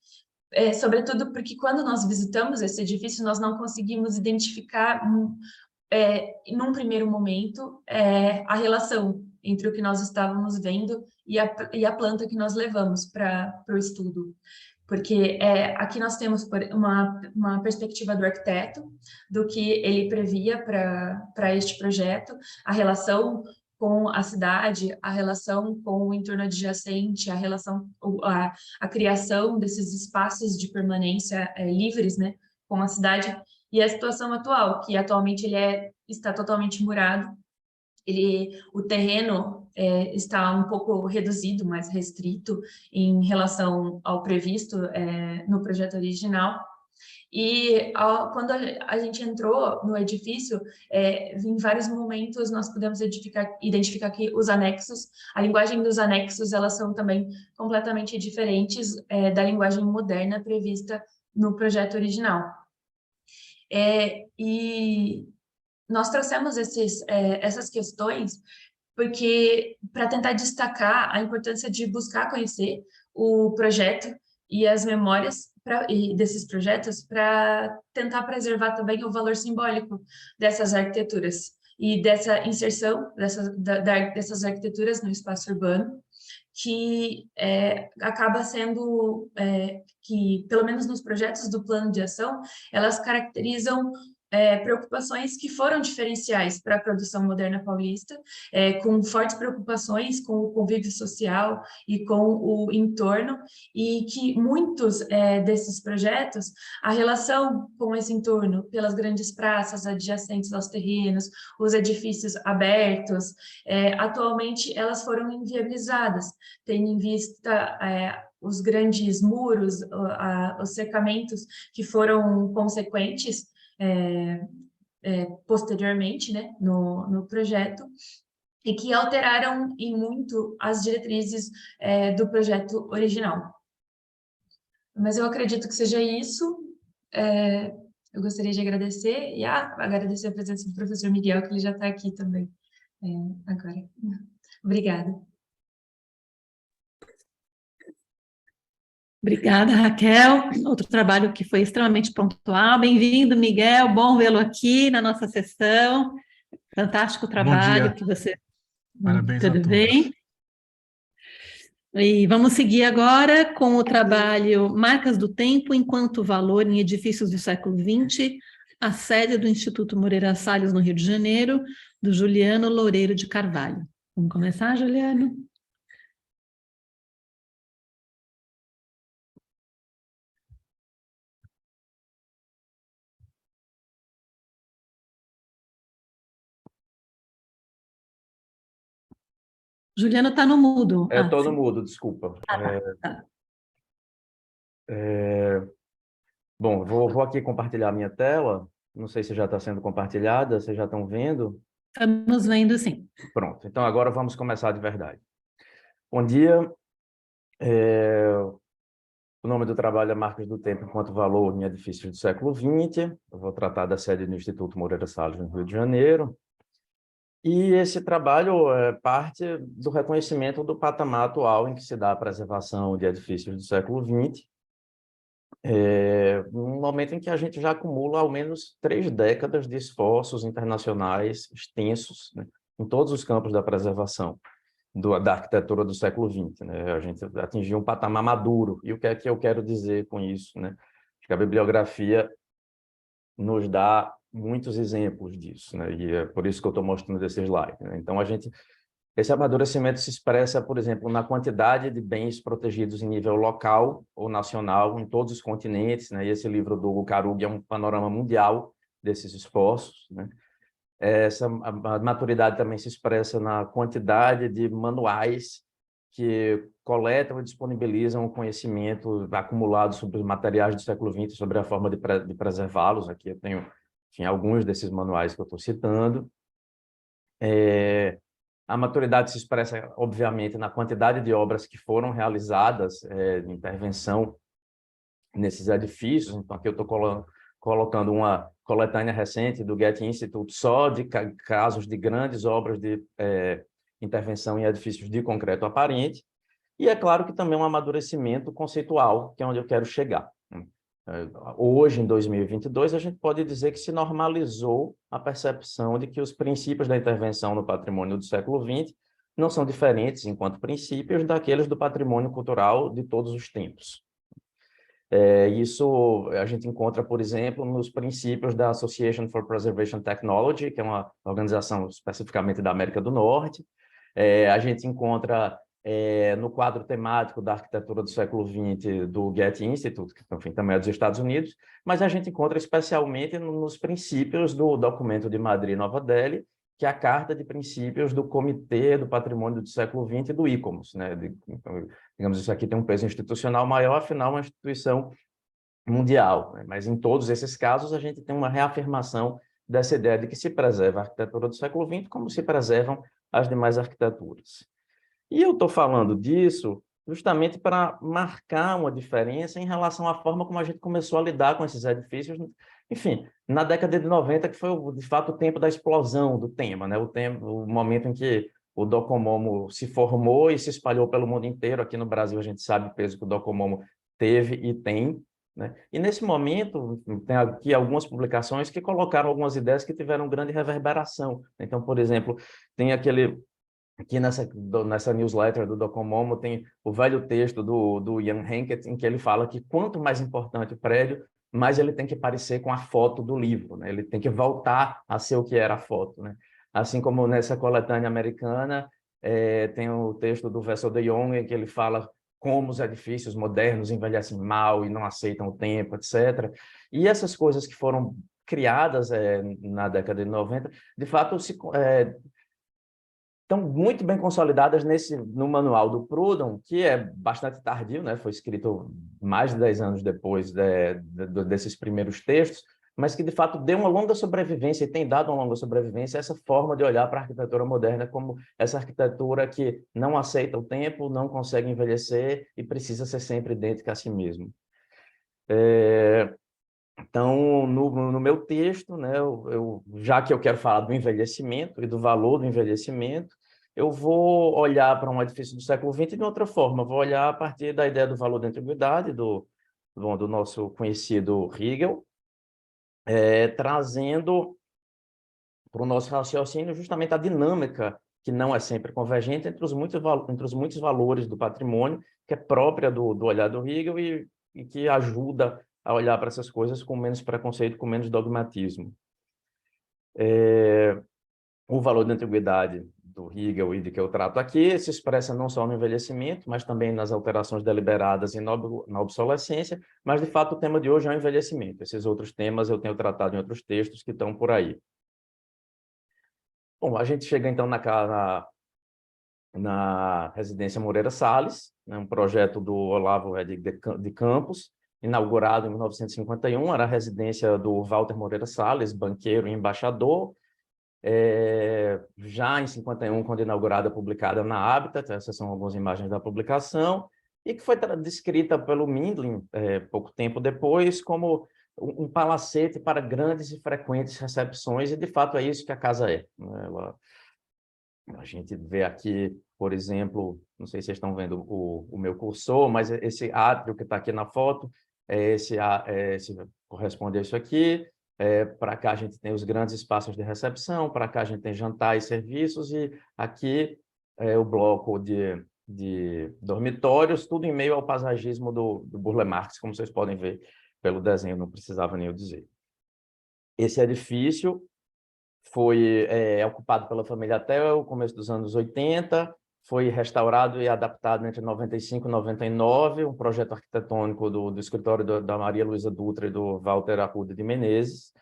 C: sobretudo porque quando nós visitamos esse edifício, nós não conseguimos identificar, num primeiro momento, a relação entre o que nós estávamos vendo e a planta que nós levamos para o estudo. Porque aqui nós temos uma perspectiva do arquiteto, do que ele previa para este projeto, a relação com a cidade, a relação com o entorno adjacente, a criação desses espaços de permanência livres, né, com a cidade, e a situação atual, que atualmente está totalmente murado. O terreno está um pouco reduzido, mais restrito em relação ao previsto no projeto original. E quando a gente entrou no edifício, em vários momentos nós pudemos identificar que os anexos, a linguagem dos anexos, elas são também completamente diferentes da linguagem moderna prevista no projeto original. E nós trouxemos essas questões porque para tentar destacar a importância de buscar conhecer o projeto e as memórias desses projetos para tentar preservar também o valor simbólico dessas arquiteturas e dessa inserção dessas arquiteturas no espaço urbano, que acaba sendo que, pelo menos nos projetos do plano de ação, elas caracterizam preocupações que foram diferenciais para a produção moderna paulista, com fortes preocupações com o convívio social e com o entorno, e que muitos desses projetos, a relação com esse entorno, pelas grandes praças adjacentes aos terrenos, os edifícios abertos, atualmente elas foram inviabilizadas, tendo em vista os grandes muros, os cercamentos que foram consequentes posteriormente, né, no projeto, e que alteraram em muito as diretrizes do projeto original. Mas eu acredito que seja isso. Eu gostaria de agradecer e agradecer a presença do professor Miguel, que ele já está aqui também agora. Obrigada.
A: Obrigada, Raquel. Outro trabalho que foi extremamente pontual. Bem-vindo, Miguel. Bom vê-lo aqui na nossa sessão. Fantástico trabalho que você...
D: Parabéns a
A: Tudo
D: todos.
A: bem? E vamos seguir agora com o trabalho Marcas do Tempo enquanto Valor em Edifícios do Século XX, a sede do Instituto Moreira Salles, no Rio de Janeiro, do Juliano Loureiro de Carvalho. Vamos começar, Juliano? Juliano está no mudo.
E: Estou no mudo, desculpa.
A: Tá.
E: Bom, vou aqui compartilhar a minha tela. Não sei se já está sendo compartilhada, vocês já estão vendo?
A: Estamos vendo, sim.
E: Pronto, então agora vamos começar de verdade. Bom dia. O nome do trabalho é Marcas do Tempo enquanto Valor em Edifícios do Século XX. Eu vou tratar da sede do Instituto Moreira Salles, no Rio de Janeiro. E esse trabalho é parte do reconhecimento do patamar atual em que se dá a preservação de edifícios do século XX, num momento em que a gente já acumula ao menos 3 décadas de esforços internacionais extensos, né, em todos os campos da preservação da arquitetura do século XX. Né? A gente atingiu um patamar maduro. E o que é que eu quero dizer com isso? Né? Acho que a bibliografia nos dá muitos exemplos disso, né? E é por isso que eu estou mostrando esse slide. Né? Então, esse amadurecimento se expressa, por exemplo, na quantidade de bens protegidos em nível local ou nacional em todos os continentes, né? E esse livro do Hugo Carugui é um panorama mundial desses esforços, né? A maturidade também se expressa na quantidade de manuais que coletam e disponibilizam o conhecimento acumulado sobre os materiais do século XX, sobre a forma de preservá-los. Aqui eu tenho, enfim, alguns desses manuais que eu estou citando. A maturidade se expressa, obviamente, na quantidade de obras que foram realizadas de intervenção nesses edifícios. Então, aqui eu estou colocando uma coletânea recente do Getty Institute só de casos de grandes obras de intervenção em edifícios de concreto aparente. E é claro que também um amadurecimento conceitual, que é onde eu quero chegar. Hoje, em 2022, a gente pode dizer que se normalizou a percepção de que os princípios da intervenção no patrimônio do século XX não são diferentes, enquanto princípios, daqueles do patrimônio cultural de todos os tempos. Isso a gente encontra, por exemplo, nos princípios da Association for Preservation Technology, que é uma organização especificamente da América do Norte. A gente encontra no quadro temático da arquitetura do século XX do Getty Institute, que, enfim, também é dos Estados Unidos, mas a gente encontra especialmente nos princípios do documento de Madrid, Nova Delhi, que é a Carta de Princípios do Comitê do Patrimônio do Século XX e do ICOMOS, né? Então, digamos, isso aqui tem um peso institucional maior, afinal, é uma instituição mundial, né? Mas em todos esses casos a gente tem uma reafirmação dessa ideia de que se preserva a arquitetura do século XX como se preservam as demais arquiteturas. E eu estou falando disso justamente para marcar uma diferença em relação à forma como a gente começou a lidar com esses edifícios, enfim, na década de 90, que foi, de fato, o tempo da explosão do tema, né? O momento em que o Docomomo se formou e se espalhou pelo mundo inteiro. Aqui no Brasil, a gente sabe o peso que o Docomomo teve e tem, né? E, nesse momento, tem aqui algumas publicações que colocaram algumas ideias que tiveram grande reverberação. Então, por exemplo, tem aqui nessa newsletter do Docomomo tem o velho texto do Jan Henkert, em que ele fala que quanto mais importante o prédio, mais ele tem que parecer com a foto do livro, né? Ele tem que voltar a ser o que era a foto, né? Assim como nessa coletânea americana, tem o texto do Wessel de Jong, em que ele fala como os edifícios modernos envelhecem mal e não aceitam o tempo, etc. E essas coisas que foram criadas na década de 90, de fato, estão muito bem consolidadas no manual do Proudhon, que é bastante tardio, né? Foi escrito mais de 10 anos depois desses primeiros textos, mas que, de fato, deu uma longa sobrevivência e tem dado uma longa sobrevivência a essa forma de olhar para a arquitetura moderna como essa arquitetura que não aceita o tempo, não consegue envelhecer e precisa ser sempre idêntica a si mesmo. Então, no meu texto, né, já que eu quero falar do envelhecimento e do valor do envelhecimento, eu vou olhar para um edifício do século XX de outra forma. Vou olhar a partir da ideia do valor da antiguidade, do nosso conhecido Hegel, trazendo para o nosso raciocínio justamente a dinâmica, que não é sempre convergente, entre os muitos valores do patrimônio, que é própria do olhar do Hegel e que ajuda a olhar para essas coisas com menos preconceito, com menos dogmatismo. O valor da antiguidade do Hegel e de que eu trato aqui se expressa não só no envelhecimento, mas também nas alterações deliberadas e na obsolescência, mas, de fato, o tema de hoje é o envelhecimento. Esses outros temas eu tenho tratado em outros textos que estão por aí. Bom, a gente chega, então, na residência Moreira Salles, né, um projeto do Olavo Redig de Campos, inaugurado em 1951, era a residência do Walter Moreira Salles, banqueiro e embaixador. Já em 51, quando inaugurada, publicada na Habitat, essas são algumas imagens da publicação, e que foi descrita pelo Mindlin, pouco tempo depois, como um palacete para grandes e frequentes recepções, e de fato é isso que a casa é. A gente vê aqui, por exemplo, não sei se vocês estão vendo o meu cursor, mas esse átrio que está aqui na foto, esse corresponde a isso aqui. Para cá a gente tem os grandes espaços de recepção, para cá a gente tem jantar e serviços, e aqui o bloco de dormitórios, tudo em meio ao paisagismo do Burle Marx, como vocês podem ver pelo desenho, não precisava nem eu dizer. Esse edifício foi ocupado pela família até o começo dos anos 80, foi restaurado e adaptado entre 95 e 99, um projeto arquitetônico do escritório da Maria Luísa Dutra e do Walter Arruda de Menezes,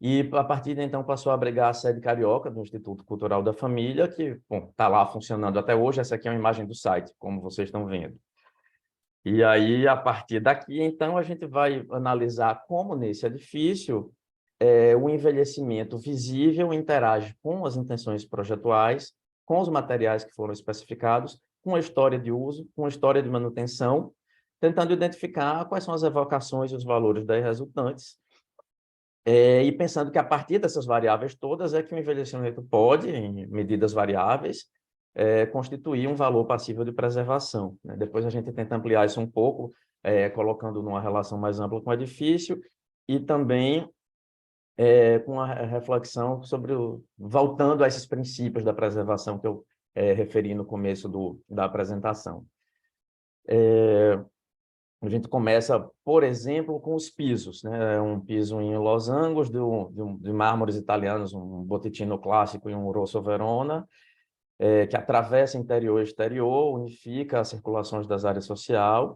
E: e a partir de então passou a abrigar a sede carioca do Instituto Cultural da Família, que está lá funcionando até hoje. Essa aqui é uma imagem do site, como vocês estão vendo. E aí, a partir daqui, então, a gente vai analisar como nesse edifício o envelhecimento visível interage com as intenções projetuais, com os materiais que foram especificados, com a história de uso, com a história de manutenção, tentando identificar quais são as evocações e os valores daí resultantes, e pensando que a partir dessas variáveis todas é que o envelhecimento pode, em medidas variáveis, constituir um valor passível de preservação, né? Depois a gente tenta ampliar isso um pouco, colocando numa relação mais ampla com o edifício, e também com a reflexão sobre voltando a esses princípios da preservação que eu referi no começo da apresentação. A gente começa, por exemplo, com os pisos, né? Um piso em Los Angeles de mármores italianos, um Botticino clássico e um Rosso Verona, que atravessa interior e exterior, unifica as circulações das áreas sociais,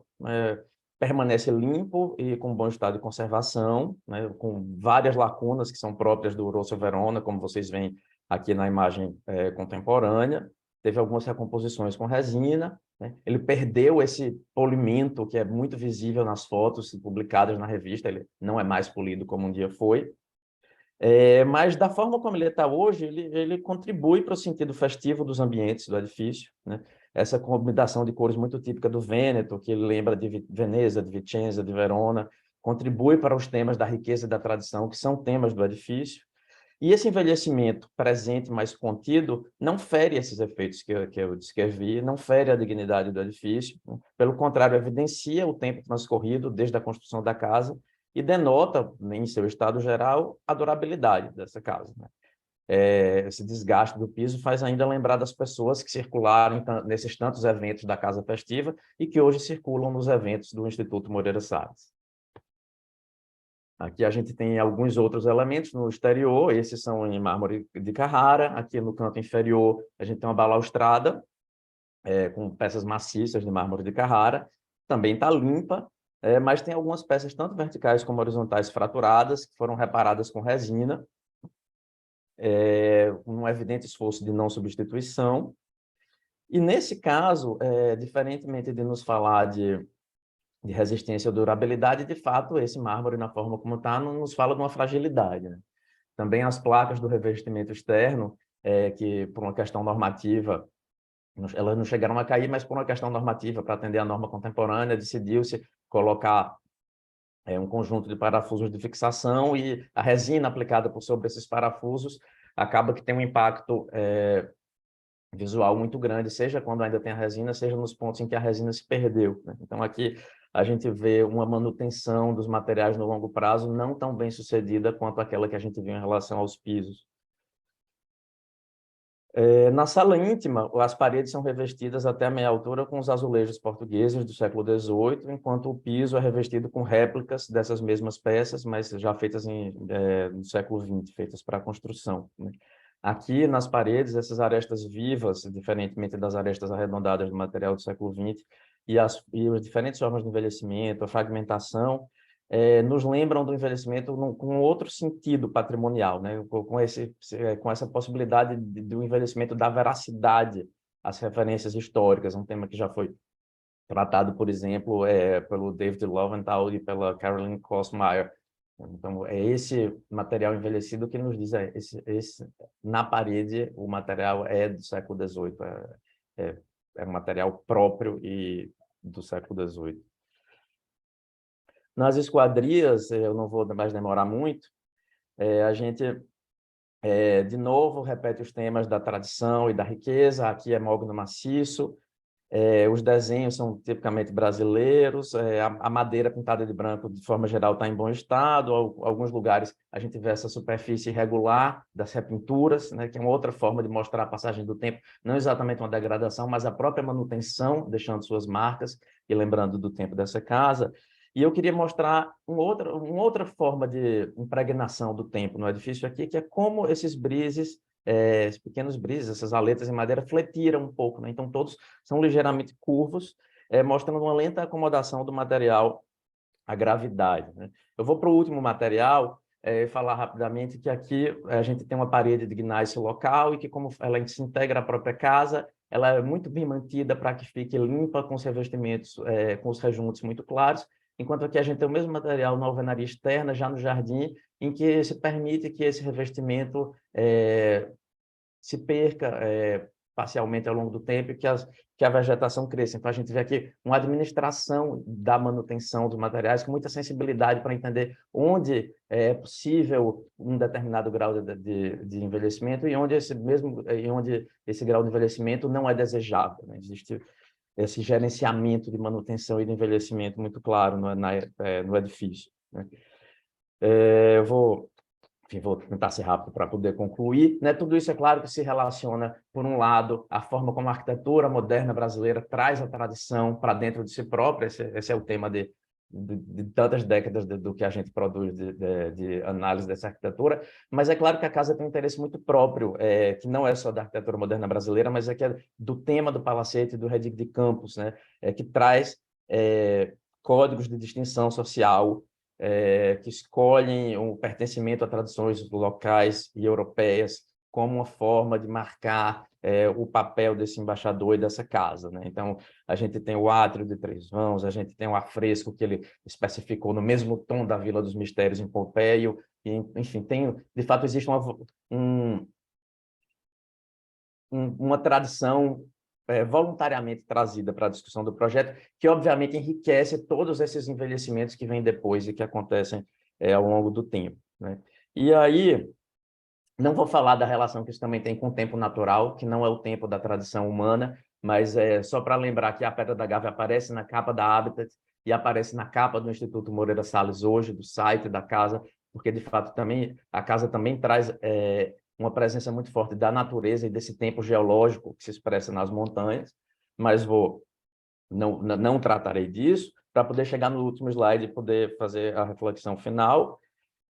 E: permanece limpo e com bom estado de conservação, né, com várias lacunas que são próprias do Rosso Verona, como vocês veem aqui na imagem contemporânea. Teve algumas recomposições com resina, né? Ele perdeu esse polimento que é muito visível nas fotos publicadas na revista, ele não é mais polido como um dia foi. Mas da forma como ele está hoje, ele contribui para o sentido festivo dos ambientes do edifício, né? Essa combinação de cores muito típica do Vêneto, que lembra de Veneza, de Vicenza, de Verona, contribui para os temas da riqueza e da tradição, que são temas do edifício. E esse envelhecimento presente, mais contido, não fere esses efeitos que eu descrevi, não fere a dignidade do edifício, né? Pelo contrário, evidencia o tempo transcorrido desde a construção da casa e denota, em seu estado geral, a durabilidade dessa casa, né? Esse desgaste do piso faz ainda lembrar das pessoas que circularam nesses tantos eventos da Casa Festiva e que hoje circulam nos eventos do Instituto Moreira Salles. Aqui a gente tem alguns outros elementos no exterior, esses são em mármore de Carrara. Aqui no canto inferior a gente tem uma balaustrada com peças maciças de mármore de Carrara, também está limpa, mas tem algumas peças tanto verticais como horizontais fraturadas, que foram reparadas com resina, um evidente esforço de não substituição. E nesse caso, diferentemente de nos falar de resistência ou durabilidade, de fato, esse mármore, na forma como está, nos fala de uma fragilidade, né? Também as placas do revestimento externo, que por uma questão normativa, elas não chegaram a cair, mas por uma questão normativa, para atender à norma contemporânea, decidiu-se colocar um conjunto de parafusos de fixação e a resina aplicada por sobre esses parafusos acaba que tem um impacto visual muito grande, seja quando ainda tem a resina, seja nos pontos em que a resina se perdeu, né? Então, aqui a gente vê uma manutenção dos materiais no longo prazo não tão bem sucedida quanto aquela que a gente viu em relação aos pisos. Na sala íntima, as paredes são revestidas até a meia altura com os azulejos portugueses do século XVIII, enquanto o piso é revestido com réplicas dessas mesmas peças, mas já feitas no século XX, feitas para a construção, né? Aqui, nas paredes, essas arestas vivas, diferentemente das arestas arredondadas do material do século XX, e as diferentes formas de envelhecimento, a fragmentação, nos lembram do envelhecimento com outro sentido patrimonial, né? Com essa possibilidade do envelhecimento da veracidade às referências históricas, um tema que já foi tratado, por exemplo, pelo David Lowenthal e pela Caroline Kosmeyer. Então, é esse material envelhecido que nos diz, na parede, o material é do século XVIII, é um material próprio e do século XVIII. Nas esquadrias, eu não vou mais demorar muito, a gente, de novo, repete os temas da tradição e da riqueza. Aqui é mogno maciço, os desenhos são tipicamente brasileiros, a madeira pintada de branco, de forma geral, está em bom estado. Alguns lugares a gente vê essa superfície irregular das repinturas, né, que é uma outra forma de mostrar a passagem do tempo, não exatamente uma degradação, mas a própria manutenção, deixando suas marcas e lembrando do tempo dessa casa. E eu queria mostrar uma outra forma de impregnação do tempo no edifício aqui, que é como esses brises, esses pequenos brises, essas aletas em madeira, fletiram um pouco, né? Então, todos são ligeiramente curvos, mostrando uma lenta acomodação do material à gravidade, né? Eu vou para o último material, falar rapidamente que aqui a gente tem uma parede de gneiss local e que, como ela se integra à própria casa, ela é muito bem mantida para que fique limpa, com os revestimentos, com os rejuntos muito claros, enquanto aqui a gente tem o mesmo material na alvenaria externa, já no jardim, em que se permite que esse revestimento se perca parcialmente ao longo do tempo e que a vegetação cresça. Então, a gente vê aqui uma administração da manutenção dos materiais com muita sensibilidade para entender onde é possível um determinado grau de envelhecimento e onde esse grau de envelhecimento não é desejável, né? Existe esse gerenciamento de manutenção e de envelhecimento muito claro no edifício, né? Eu vou tentar ser rápido para poder concluir, né? Tudo isso, é claro, que se relaciona, por um lado, a forma como a arquitetura moderna brasileira traz a tradição para dentro de si própria. Esse é o tema de tantas décadas do que a gente produz de análise dessa arquitetura, mas é claro que a casa tem um interesse muito próprio, que não é só da arquitetura moderna brasileira, mas que é do tema do Palacete e do Redig de Campos, né? Que traz códigos de distinção social, que escolhem o pertencimento a tradições locais e europeias como uma forma de marcar o papel desse embaixador e dessa casa, né? Então, a gente tem o átrio de Três Vãos, a gente tem o afresco que ele especificou no mesmo tom da Vila dos Mistérios em Pompeio, e, enfim, de fato, existe uma tradição voluntariamente trazida para a discussão do projeto, que, obviamente, enriquece todos esses envelhecimentos que vêm depois e que acontecem ao longo do tempo, né? E aí, não vou falar da relação que isso também tem com o tempo natural, que não é o tempo da tradição humana, mas só para lembrar que a Pedra da Gávea aparece na capa da Habitat e aparece na capa do Instituto Moreira Salles hoje, do site da casa, porque, de fato, também a casa também traz uma presença muito forte da natureza e desse tempo geológico que se expressa nas montanhas, mas não tratarei disso, para poder chegar no último slide e poder fazer a reflexão final,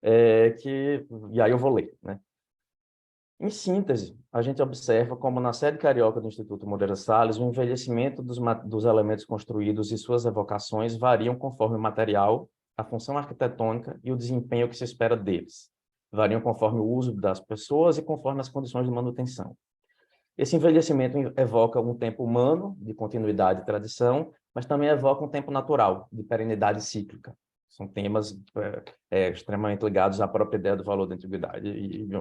E: e aí eu vou ler, né? Em síntese, a gente observa como na sede carioca do Instituto Moreira Salles, o envelhecimento dos elementos construídos e suas evocações variam conforme o material, a função arquitetônica e o desempenho que se espera deles. Variam conforme o uso das pessoas e conforme as condições de manutenção. Esse envelhecimento evoca um tempo humano, de continuidade e tradição, mas também evoca um tempo natural, de perenidade cíclica. São temas extremamente ligados à própria ideia do valor da antiguidade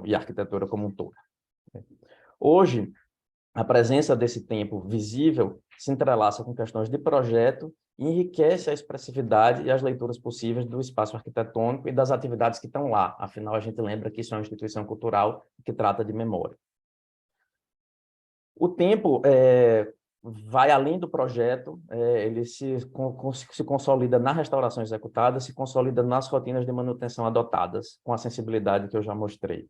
E: e arquitetura como um todo. Hoje, a presença desse tempo visível se entrelaça com questões de projeto e enriquece a expressividade e as leituras possíveis do espaço arquitetônico e das atividades que estão lá. Afinal, a gente lembra que isso é uma instituição cultural que trata de memória. O tempo vai além do projeto, ele se consolida na restauração executada, se consolida nas rotinas de manutenção adotadas, com a sensibilidade que eu já mostrei.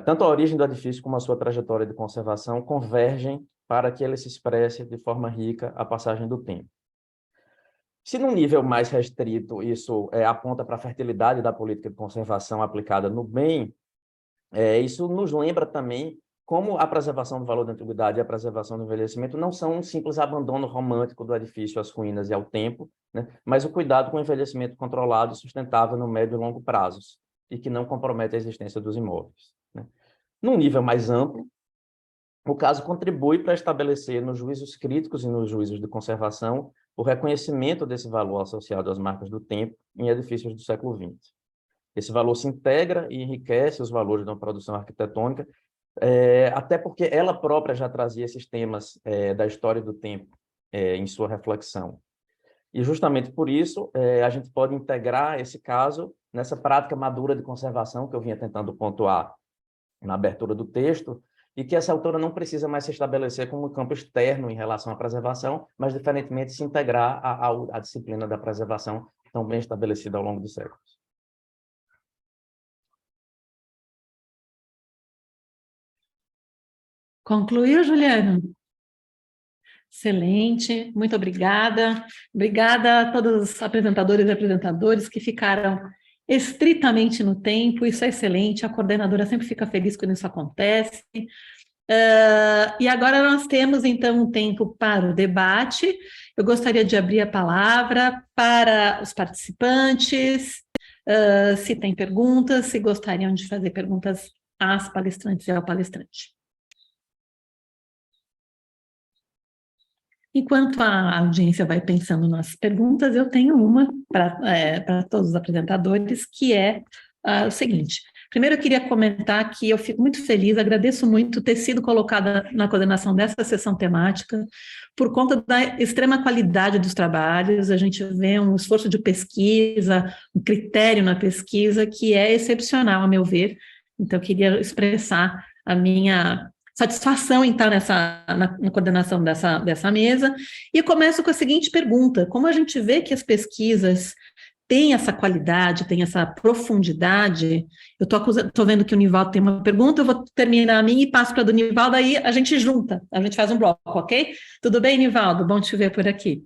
E: Tanto a origem do edifício como a sua trajetória de conservação convergem para que ele se expresse de forma rica a passagem do tempo. Se num nível mais restrito isso aponta para a fertilidade da política de conservação aplicada no bem, isso nos lembra também como a preservação do valor da antiguidade e a preservação do envelhecimento não são um simples abandono romântico do edifício às ruínas e ao tempo, né? Mas o cuidado com o envelhecimento controlado e sustentável no médio e longo prazos, e que não compromete a existência dos imóveis, né? Num nível mais amplo, o caso contribui para estabelecer nos juízos críticos e nos juízos de conservação o reconhecimento desse valor associado às marcas do tempo em edifícios do século XX. Esse valor se integra e enriquece os valores de uma produção arquitetônica, até porque ela própria já trazia esses temas da história do tempo em sua reflexão. E justamente por isso a gente pode integrar esse caso nessa prática madura de conservação que eu vinha tentando pontuar na abertura do texto, e que essa autora não precisa mais se estabelecer como um campo externo em relação à preservação, mas diferentemente se integrar à disciplina da preservação tão bem estabelecida ao longo dos séculos.
A: Concluiu, Juliana? Excelente, muito obrigada. Obrigada a todos os apresentadores e apresentadores que ficaram estritamente no tempo, isso é excelente, a coordenadora sempre fica feliz quando isso acontece. E agora nós temos, então, um tempo para o debate. Eu gostaria de abrir a palavra para os participantes, se tem perguntas, se gostariam de fazer perguntas às palestrantes e ao palestrante. Enquanto a audiência vai pensando nas perguntas, eu tenho uma para todos os apresentadores, que é o seguinte. Primeiro, eu queria comentar que eu fico muito feliz, agradeço muito ter sido colocada na coordenação dessa sessão temática, por conta da extrema qualidade dos trabalhos. A gente vê um esforço de pesquisa, um critério na pesquisa que é excepcional, a meu ver. Então, eu queria expressar a minha satisfação em estar na coordenação dessa mesa. E eu começo com a seguinte pergunta: como a gente vê que as pesquisas têm essa qualidade, têm essa profundidade? Eu estou vendo que o Nivaldo tem uma pergunta, eu vou terminar a minha e passo para a do Nivaldo, aí a gente junta, a gente faz um bloco, ok? Tudo bem, Nivaldo? Bom te ver por aqui.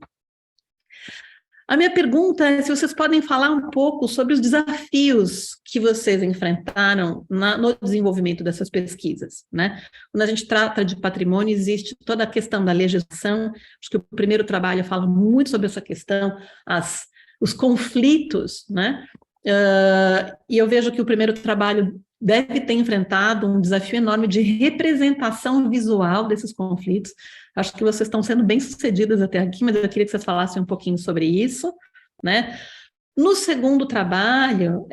A: A minha pergunta é se vocês podem falar um pouco sobre os desafios que vocês enfrentaram no desenvolvimento dessas pesquisas, né? Quando a gente trata de patrimônio, existe toda a questão da legislação, acho que o primeiro trabalho fala muito sobre essa questão, os conflitos, né? E eu vejo que o primeiro trabalho deve ter enfrentado um desafio enorme de representação visual desses conflitos. Acho que vocês estão sendo bem-sucedidas até aqui, mas eu queria que vocês falassem um pouquinho sobre isso, né? No segundo trabalho,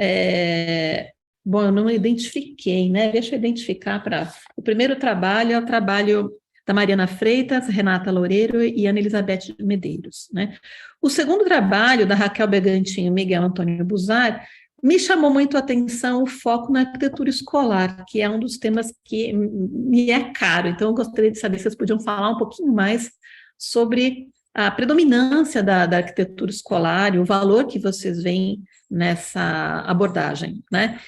A: bom, eu não identifiquei, né? Deixa eu identificar para... O primeiro trabalho é o trabalho da Mariana Freitas, Renata Loureiro e Ana Elizabeth Medeiros, né? O segundo trabalho, da Raquel Begantinho e Miguel Antônio Buzar, me chamou muito a atenção o foco na arquitetura escolar, que é um dos temas que me é caro. Então, eu gostaria de saber se vocês podiam falar um pouquinho mais sobre a predominância da arquitetura escolar e o valor que vocês veem nessa abordagem, né?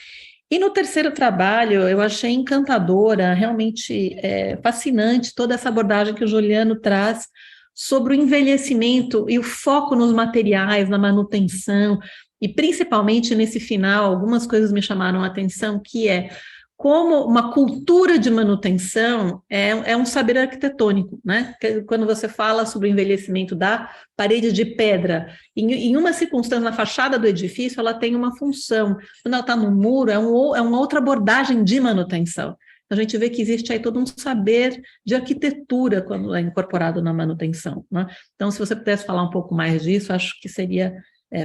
A: E no terceiro trabalho, eu achei encantadora, realmente fascinante, toda essa abordagem que o Juliano traz sobre o envelhecimento e o foco nos materiais, na manutenção, e principalmente nesse final, algumas coisas me chamaram a atenção, que é como uma cultura de manutenção é um saber arquitetônico, né? Quando você fala sobre o envelhecimento da parede de pedra, em uma circunstância, na fachada do edifício, ela tem uma função. Quando ela está no muro, é uma outra abordagem de manutenção. A gente vê que existe aí todo um saber de arquitetura quando é incorporado na manutenção, né? Então, se você pudesse falar um pouco mais disso, acho que seria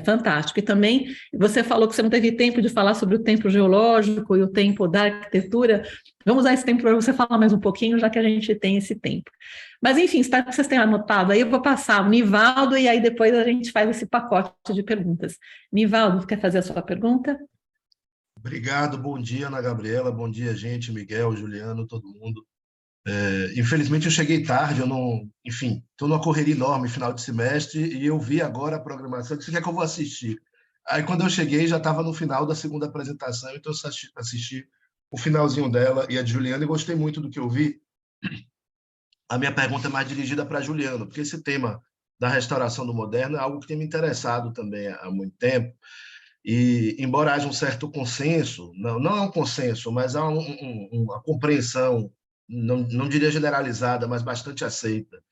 A: fantástico. E também, você falou que você não teve tempo de falar sobre o tempo geológico e o tempo da arquitetura. Vamos usar esse tempo para você falar mais um pouquinho, já que a gente tem esse tempo. Mas, enfim, espero que vocês tenham anotado. Aí eu vou passar o Nivaldo e aí depois a gente faz esse pacote de perguntas. Nivaldo, quer fazer a sua pergunta?
D: Obrigado, bom dia, Ana Gabriela, bom dia, gente, Miguel, Juliano, todo mundo. Infelizmente eu cheguei tarde, enfim, estou numa correria enorme final de semestre e eu vi agora a programação, disse, o que é que eu vou assistir? Aí quando eu cheguei já estava no final da segunda apresentação, então eu assisti o finalzinho dela e a de Juliano e gostei muito do que eu vi. A minha pergunta é mais dirigida para Juliano, porque esse tema da restauração do moderno é algo que tem me interessado também há muito tempo. E, embora haja um certo consenso, não é um consenso, mas há uma compreensão, não diria generalizada, mas bastante aceita,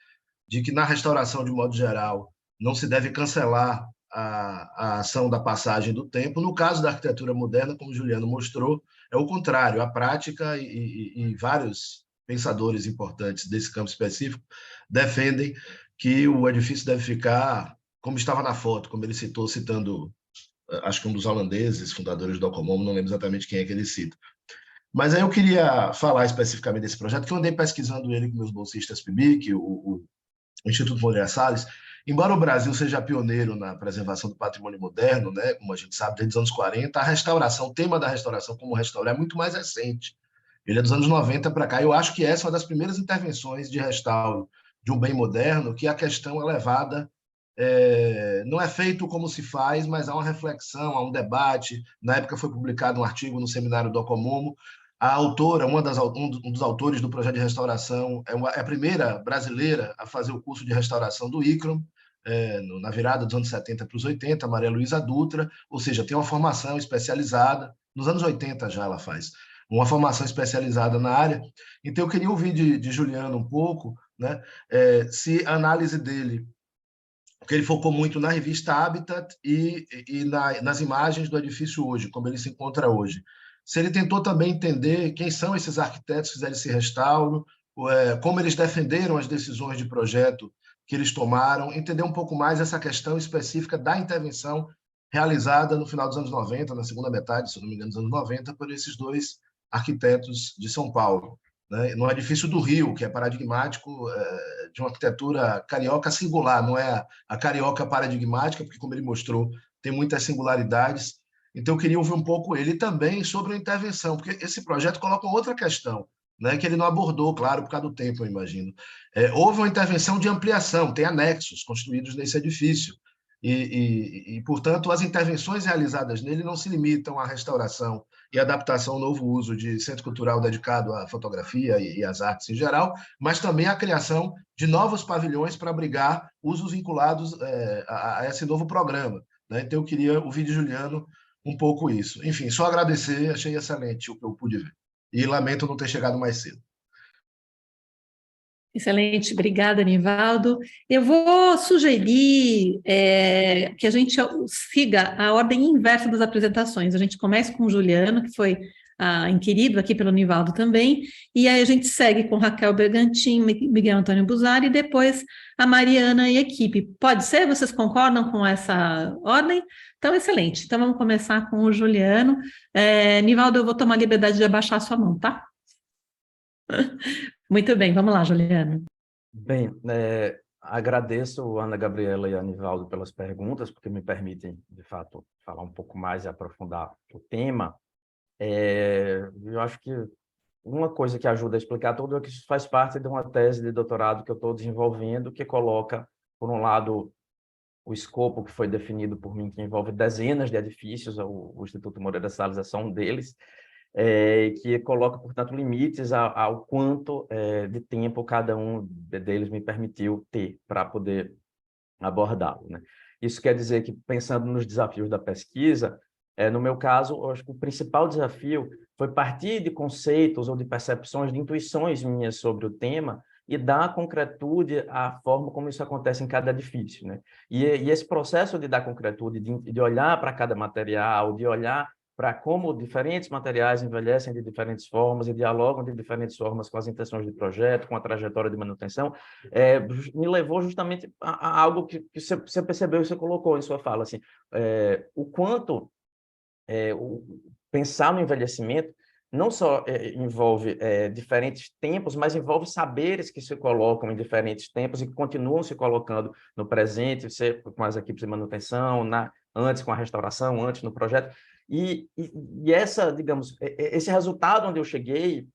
D: de que na restauração, de modo geral, não se deve cancelar a ação da passagem do tempo. No caso da arquitetura moderna, como o Juliano mostrou, é o contrário. A prática e vários pensadores importantes desse campo específico defendem que o edifício deve ficar como estava na foto, como ele citou, citando... acho que um dos holandeses, fundadores do Docomomo, não lembro exatamente quem é que ele cita. Mas aí eu queria falar especificamente desse projeto, que eu andei pesquisando ele com meus bolsistas PIBIC, o Instituto Moreira Salles. Embora o Brasil seja pioneiro na preservação do patrimônio moderno, né, como a gente sabe, desde os anos 40, a restauração, o tema da restauração como restaurar é muito mais recente. Ele é dos anos 90 para cá. Eu acho que essa é uma das primeiras intervenções de restauro de um bem moderno, que a questão é levada... não é feito como se faz, mas há uma reflexão, há um debate. Na época foi publicado um artigo no seminário do Docomomo. A autora, um dos autores do projeto de restauração, é a primeira brasileira a fazer o curso de restauração do ICROM, na virada dos anos 70 para os 80, Maria Luísa Dutra, ou seja, tem uma formação especializada, nos anos 80 já ela faz, uma formação especializada na área. Então eu queria ouvir de Juliano um pouco, né, se a análise dele, porque ele focou muito na revista Habitat e nas imagens do edifício hoje, como ele se encontra hoje. Se ele tentou também entender quem são esses arquitetos que fizeram esse restauro, como eles defenderam as decisões de projeto que eles tomaram, entender um pouco mais essa questão específica da intervenção realizada no final dos anos 90, na segunda metade, se não me engano, dos anos 90, por esses dois arquitetos de São Paulo, né? No edifício do Rio, que é paradigmático de uma arquitetura carioca singular, não é a carioca paradigmática, porque, como ele mostrou, tem muitas singularidades. Então, eu queria ouvir um pouco ele também sobre a intervenção, porque esse projeto coloca outra questão, né, que ele não abordou, claro, por causa do tempo, eu imagino. Houve uma intervenção de ampliação, tem anexos construídos nesse edifício. portanto, as intervenções realizadas nele não se limitam à restauração e adaptação ao novo uso de centro cultural dedicado à fotografia e às artes em geral, mas também à criação de novos pavilhões para abrigar usos vinculados a esse novo programa, né? Então, eu queria ouvir de Juliano um pouco isso. Enfim, só agradecer, achei excelente o que eu pude ver. E lamento não ter chegado mais cedo.
A: Excelente, obrigada, Nivaldo. Eu vou sugerir que a gente siga a ordem inversa das apresentações. A gente começa com o Juliano, que foi inquirido aqui pelo Nivaldo também, e aí a gente segue com Raquel Bergantin, Miguel Antônio Busari, e depois a Mariana e a equipe. Pode ser? Vocês concordam com essa ordem? Então, excelente. Então, vamos começar com o Juliano. Nivaldo, eu vou tomar a liberdade de abaixar a sua mão, tá? Muito bem, vamos lá, Juliano.
E: Bem, agradeço a Ana Gabriela e a Nivaldo pelas perguntas, porque me permitem, de fato, falar um pouco mais e aprofundar o tema. Eu acho que uma coisa que ajuda a explicar tudo é que isso faz parte de uma tese de doutorado que eu estou desenvolvendo, que coloca, por um lado, o escopo que foi definido por mim, que envolve dezenas de edifícios, o Instituto Moreira Salles é só um deles, que coloca, portanto, limites ao quanto de tempo cada um deles me permitiu ter para poder abordá-lo, né? Isso quer dizer que, pensando nos desafios da pesquisa, no meu caso, eu acho que o principal desafio foi partir de conceitos ou de percepções, de intuições minhas sobre o tema e dar concretude à forma como isso acontece em cada edifício, né? E esse processo de dar concretude, de olhar para cada material, de olhar para como diferentes materiais envelhecem de diferentes formas e dialogam de diferentes formas com as intenções de projeto, com a trajetória de manutenção, me levou justamente a algo que você percebeu e você colocou em sua fala, assim, o quanto pensar no envelhecimento não só envolve diferentes tempos, mas envolve saberes que se colocam em diferentes tempos e que continuam se colocando no presente, com as equipes de manutenção, antes com a restauração, antes no projeto. E essa, digamos, esse resultado onde eu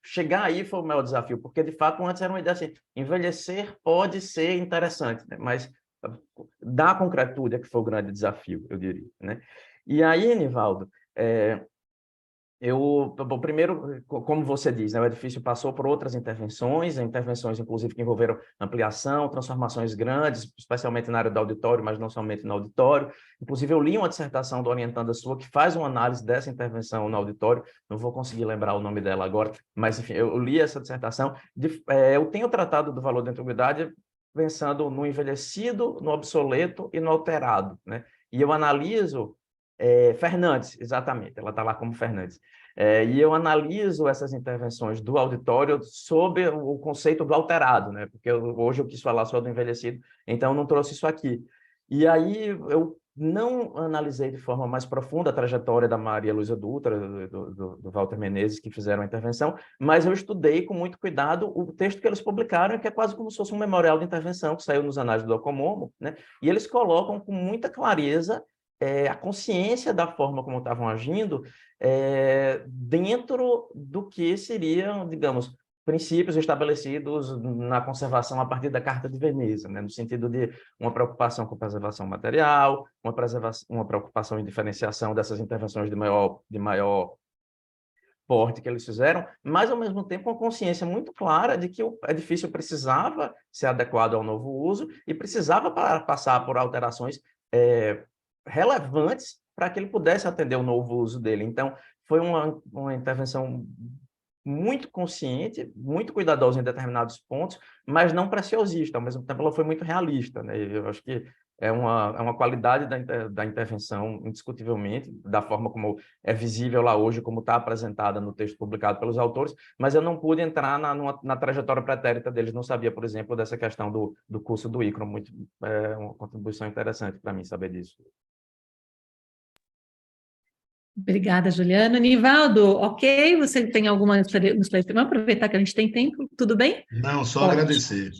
E: chegar aí foi o maior desafio, porque, de fato, antes era uma ideia assim, envelhecer pode ser interessante, né? Mas dar concretude é que foi o grande desafio, eu diria, né? E aí, Nivaldo, bom, primeiro, como você diz, né, o edifício passou por outras intervenções, inclusive que envolveram ampliação, transformações grandes, especialmente na área do auditório, mas não somente no auditório. Inclusive, eu li uma dissertação da orientanda sua que faz uma análise dessa intervenção no auditório, não vou conseguir lembrar o nome dela agora, mas, enfim, eu li essa dissertação. Eu tenho tratado do valor da antiguidade pensando no envelhecido, no obsoleto e no alterado, né? E eu analiso Fernandes, exatamente, ela está lá como Fernandes. E eu analiso essas intervenções do auditório sob o conceito do alterado, né? Porque hoje eu quis falar só do envelhecido, então eu não trouxe isso aqui. E aí eu não analisei de forma mais profunda a trajetória da Maria Luísa Dutra, do Walter Menezes, que fizeram a intervenção, mas eu estudei com muito cuidado o texto que eles publicaram, que é quase como se fosse um memorial de intervenção, que saiu nos Anais do Docomomo, né? E eles colocam com muita clareza a consciência da forma como estavam agindo dentro do que seriam, digamos, princípios estabelecidos na conservação a partir da Carta de Veneza, né? No sentido de uma preocupação com preservação material, uma preocupação em diferenciação dessas intervenções de maior porte que eles fizeram, mas, ao mesmo tempo, uma consciência muito clara de que o edifício precisava ser adequado ao novo uso e precisava passar por alterações relevantes para que ele pudesse atender o novo uso dele. Então, foi uma intervenção muito consciente, muito cuidadosa em determinados pontos, mas não preciosista. Ao mesmo tempo, ela foi muito realista, né? Eu acho que é uma qualidade da intervenção, indiscutivelmente, da forma como é visível lá hoje, como está apresentada no texto publicado pelos autores, mas eu não pude entrar na trajetória pretérita deles, não sabia, por exemplo, dessa questão do curso do ICRO, uma contribuição interessante para mim saber disso.
A: Obrigada, Juliano. Nivaldo, ok? Você tem alguma esclarecimento? Vamos aproveitar que a gente tem tempo, tudo bem?
D: Não, só
A: Ótimo.
D: agradecer.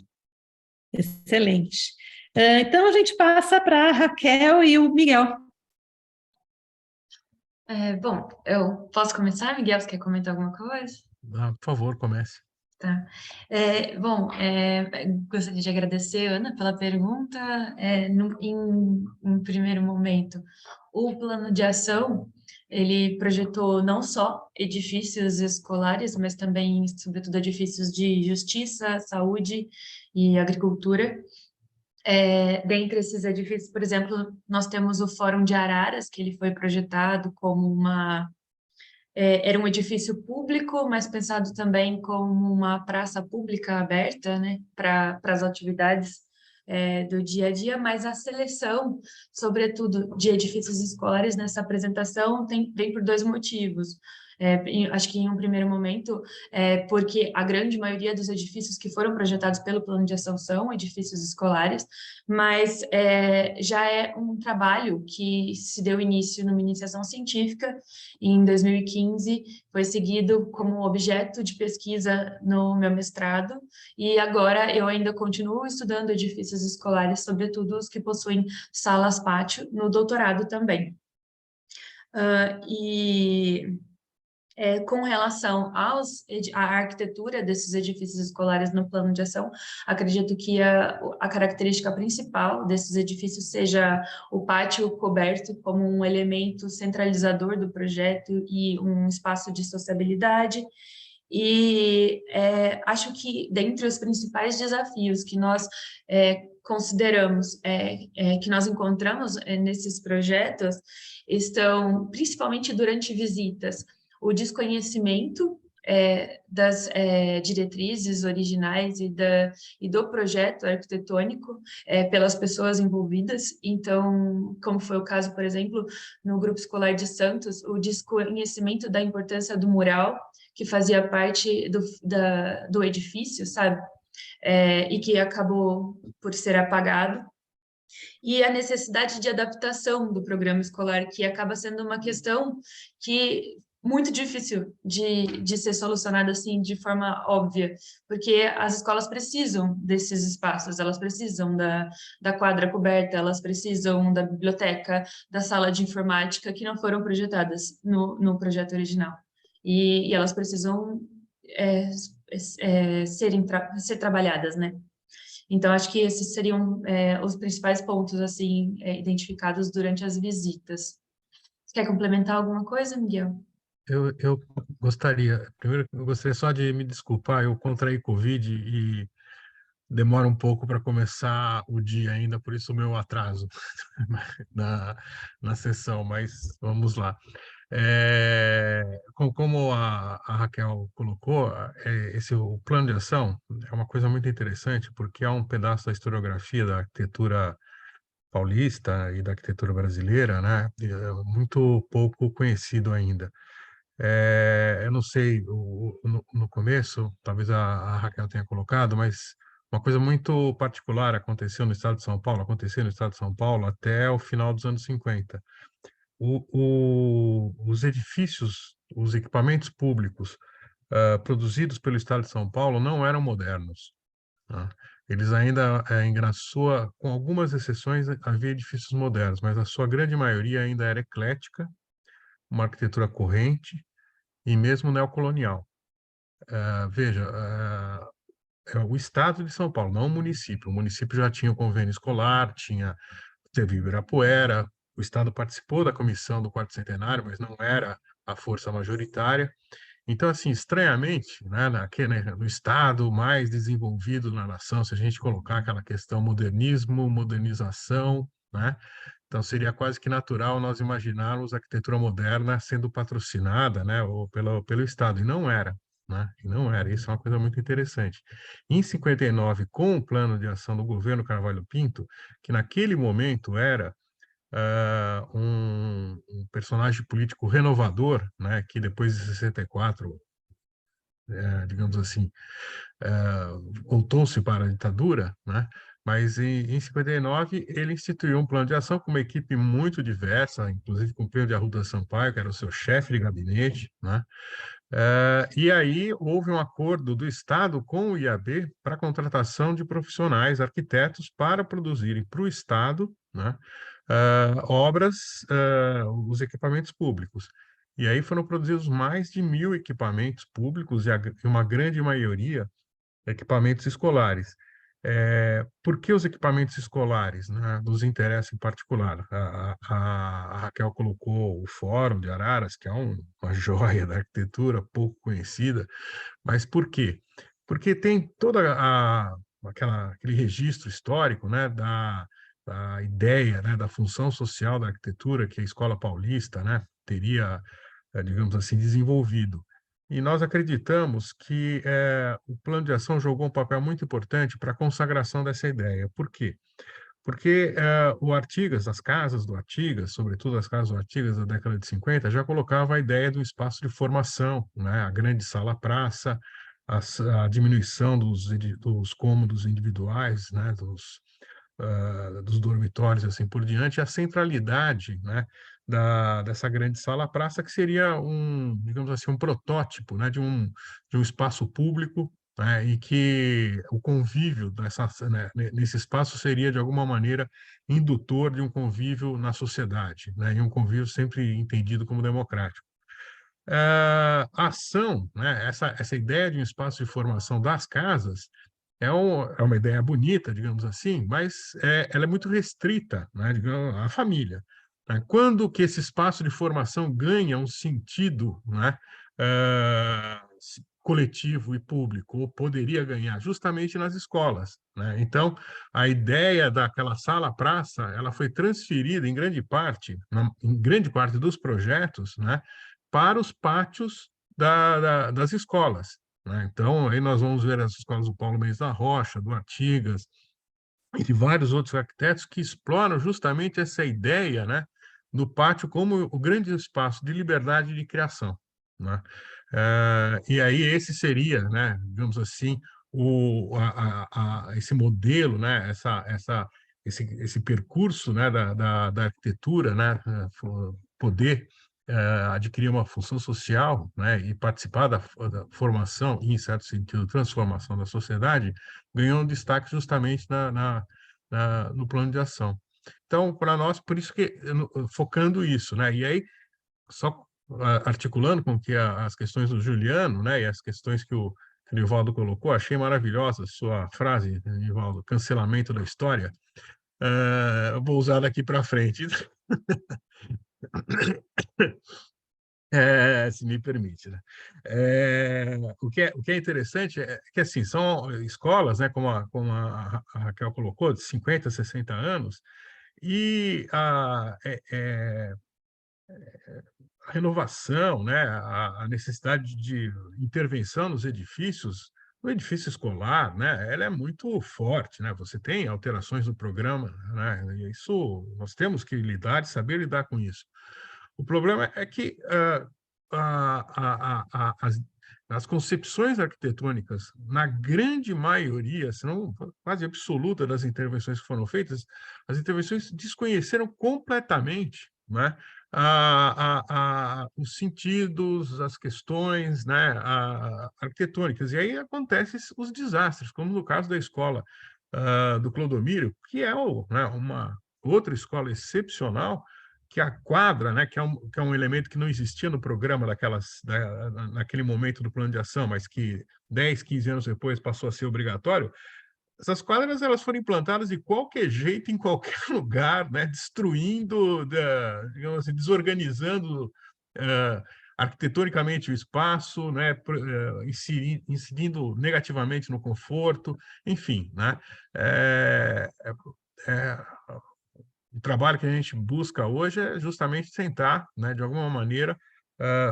A: Excelente. Então, a gente passa para a Raquel e o Miguel.
C: Bom, eu posso começar, Miguel? Você quer comentar alguma coisa?
F: Por favor, comece.
C: Tá. Gostaria de agradecer, Ana, pela pergunta. Em primeiro momento, o plano de ação, ele projetou não só edifícios escolares, mas também, sobretudo, edifícios de justiça, saúde e agricultura. Dentre esses edifícios, por exemplo, nós temos o Fórum de Araras, que ele foi projetado como era um edifício público, mas pensado também como uma praça pública aberta, né, para as atividades do dia a dia, mas a seleção, sobretudo, de edifícios escolares nessa apresentação vem por dois motivos. Acho que em um primeiro momento, porque a grande maioria dos edifícios que foram projetados pelo plano de ação são edifícios escolares, mas já é um trabalho que se deu início numa iniciação científica em 2015, foi seguido como objeto de pesquisa no meu mestrado, e agora eu ainda continuo estudando edifícios escolares, sobretudo os que possuem salas-pátio, no doutorado também. Com relação à arquitetura desses edifícios escolares no plano de ação, acredito que a característica principal desses edifícios seja o pátio coberto como um elemento centralizador do projeto e um espaço de sociabilidade. E acho que dentre os principais desafios que nós consideramos, que nós encontramos nesses projetos, estão principalmente durante visitas, o desconhecimento das diretrizes originais e do projeto arquitetônico pelas pessoas envolvidas. Então, como foi o caso, por exemplo, no Grupo Escolar de Santos, o desconhecimento da importância do mural, que fazia parte do edifício, sabe? E que acabou por ser apagado. E a necessidade de adaptação do programa escolar, que acaba sendo uma questão que muito difícil de ser solucionada assim de forma óbvia, porque as escolas precisam desses espaços, elas precisam da quadra coberta, elas precisam da biblioteca, da sala de informática, que não foram projetadas no projeto original. E elas precisam ser trabalhadas, né? Então, acho que esses seriam os principais pontos, assim, identificados durante as visitas. Você quer complementar alguma coisa, Miguel?
F: Eu gostaria, primeiro, eu gostaria só de me desculpar, eu contraí Covid e demora um pouco para começar o dia ainda, por isso o meu atraso na sessão, mas vamos lá. Como a Raquel colocou, o plano de ação é uma coisa muito interessante, porque é um pedaço da historiografia da arquitetura paulista e da arquitetura brasileira, né, muito pouco conhecido ainda. Eu não sei, no começo, talvez a Raquel tenha colocado, mas uma coisa muito particular aconteceu no estado de São Paulo, até o final dos anos 50. Os edifícios, os equipamentos públicos produzidos pelo estado de São Paulo não eram modernos, tá? Eles ainda, com algumas exceções, havia edifícios modernos, mas a sua grande maioria ainda era eclética, uma arquitetura corrente, e mesmo neocolonial. Veja, é o estado de São Paulo, não o município. O município já tinha o convênio escolar, teve Ibirapuera, o estado participou da comissão do quarto centenário, mas não era a força majoritária. Então, assim, estranhamente, né, no estado mais desenvolvido na nação, se a gente colocar aquela questão modernismo, modernização, né, então seria quase que natural nós imaginarmos a arquitetura moderna sendo patrocinada, né, ou pelo Estado, e não era, né, e não era. Isso é uma coisa muito interessante. Em 59, com o plano de ação do governo Carvalho Pinto, que naquele momento era um personagem político renovador, né, que depois de 64, digamos assim, voltou-se para a ditadura, né? Mas em 59 ele instituiu um plano de ação com uma equipe muito diversa, inclusive com o Pedro de Arruda Sampaio, que era o seu chefe de gabinete, né? E aí houve um acordo do Estado com o IAB para a contratação de profissionais, arquitetos, para produzirem para o Estado, né, obras, os equipamentos públicos. E aí foram produzidos mais de 1.000 equipamentos públicos e uma grande maioria equipamentos escolares. Por que os equipamentos escolares, né, nos interessa em particular? A Raquel colocou o Fórum de Araras, que é uma joia da arquitetura, pouco conhecida, mas por quê? Porque tem toda aquele registro histórico, né, da ideia, né, da função social da arquitetura que a Escola Paulista, né, teria, digamos assim, desenvolvido. E nós acreditamos que o plano de ação jogou um papel muito importante para a consagração dessa ideia. Por quê? Porque o Artigas, as casas do Artigas, sobretudo as casas do Artigas da década de 50, já colocava a ideia de um espaço de formação, né? A grande sala-praça, a diminuição dos cômodos individuais, né? Dos dormitórios, assim por diante, a centralidade, né? Dessa grande sala-praça, que seria digamos assim, um protótipo, né? De um espaço público, né, e que o convívio nesse espaço seria, de alguma maneira, indutor de um convívio na sociedade, né, e um convívio sempre entendido como democrático. A ação, né, essa ideia de um espaço de formação das casas é uma ideia bonita, digamos assim, mas ela é muito restrita, né, digamos, à família. Né? Quando que esse espaço de formação ganha um sentido, né, coletivo e público, ou poderia ganhar, justamente nas escolas. Né? Então, a ideia daquela sala-praça, ela foi transferida em grande parte dos projetos, né, para os pátios das escolas. Né? Então, aí nós vamos ver as escolas do Paulo Mendes da Rocha, do Artigas, e de vários outros arquitetos que exploram justamente essa ideia, né, do pátio como o grande espaço de liberdade de criação. Né? E aí esse seria, né, digamos assim, esse modelo, né, esse percurso, né, da arquitetura, né, poder adquirir uma função social, né, e participar da formação e, em certo sentido, transformação da sociedade, ganhou um destaque justamente no plano de ação. Então, para nós, por isso que, focando isso, né, e aí, só articulando com que as questões do Juliano, né, e as questões que o Nivaldo colocou, achei maravilhosa a sua frase, Nivaldo, cancelamento da história. Eu vou usar daqui para frente. Se me permite, né? O que é interessante é que, assim, são escolas, né, como a Raquel colocou, de 50, 60 anos, e a renovação, né, a necessidade de intervenção nos edifícios, no edifício escolar, né, ela é muito forte, né? Você tem alterações no programa, né? E isso nós temos que lidar e saber lidar com isso. O problema é que as concepções arquitetônicas, na grande maioria, se não quase absoluta das intervenções que foram feitas, as intervenções desconheceram completamente, né, os sentidos, as questões, né, arquitetônicas. E aí acontecem os desastres, como no caso da escola do Clodomiro, que é uma outra escola excepcional, que a quadra, né, que é um elemento que não existia no programa naquele momento do plano de ação, mas que 10, 15 anos depois passou a ser obrigatório. Essas quadras elas foram implantadas de qualquer jeito, em qualquer lugar, né, destruindo, digamos assim, desorganizando arquitetonicamente o espaço, né, incidindo negativamente no conforto, enfim, né, o trabalho que a gente busca hoje é justamente tentar, né, de alguma maneira,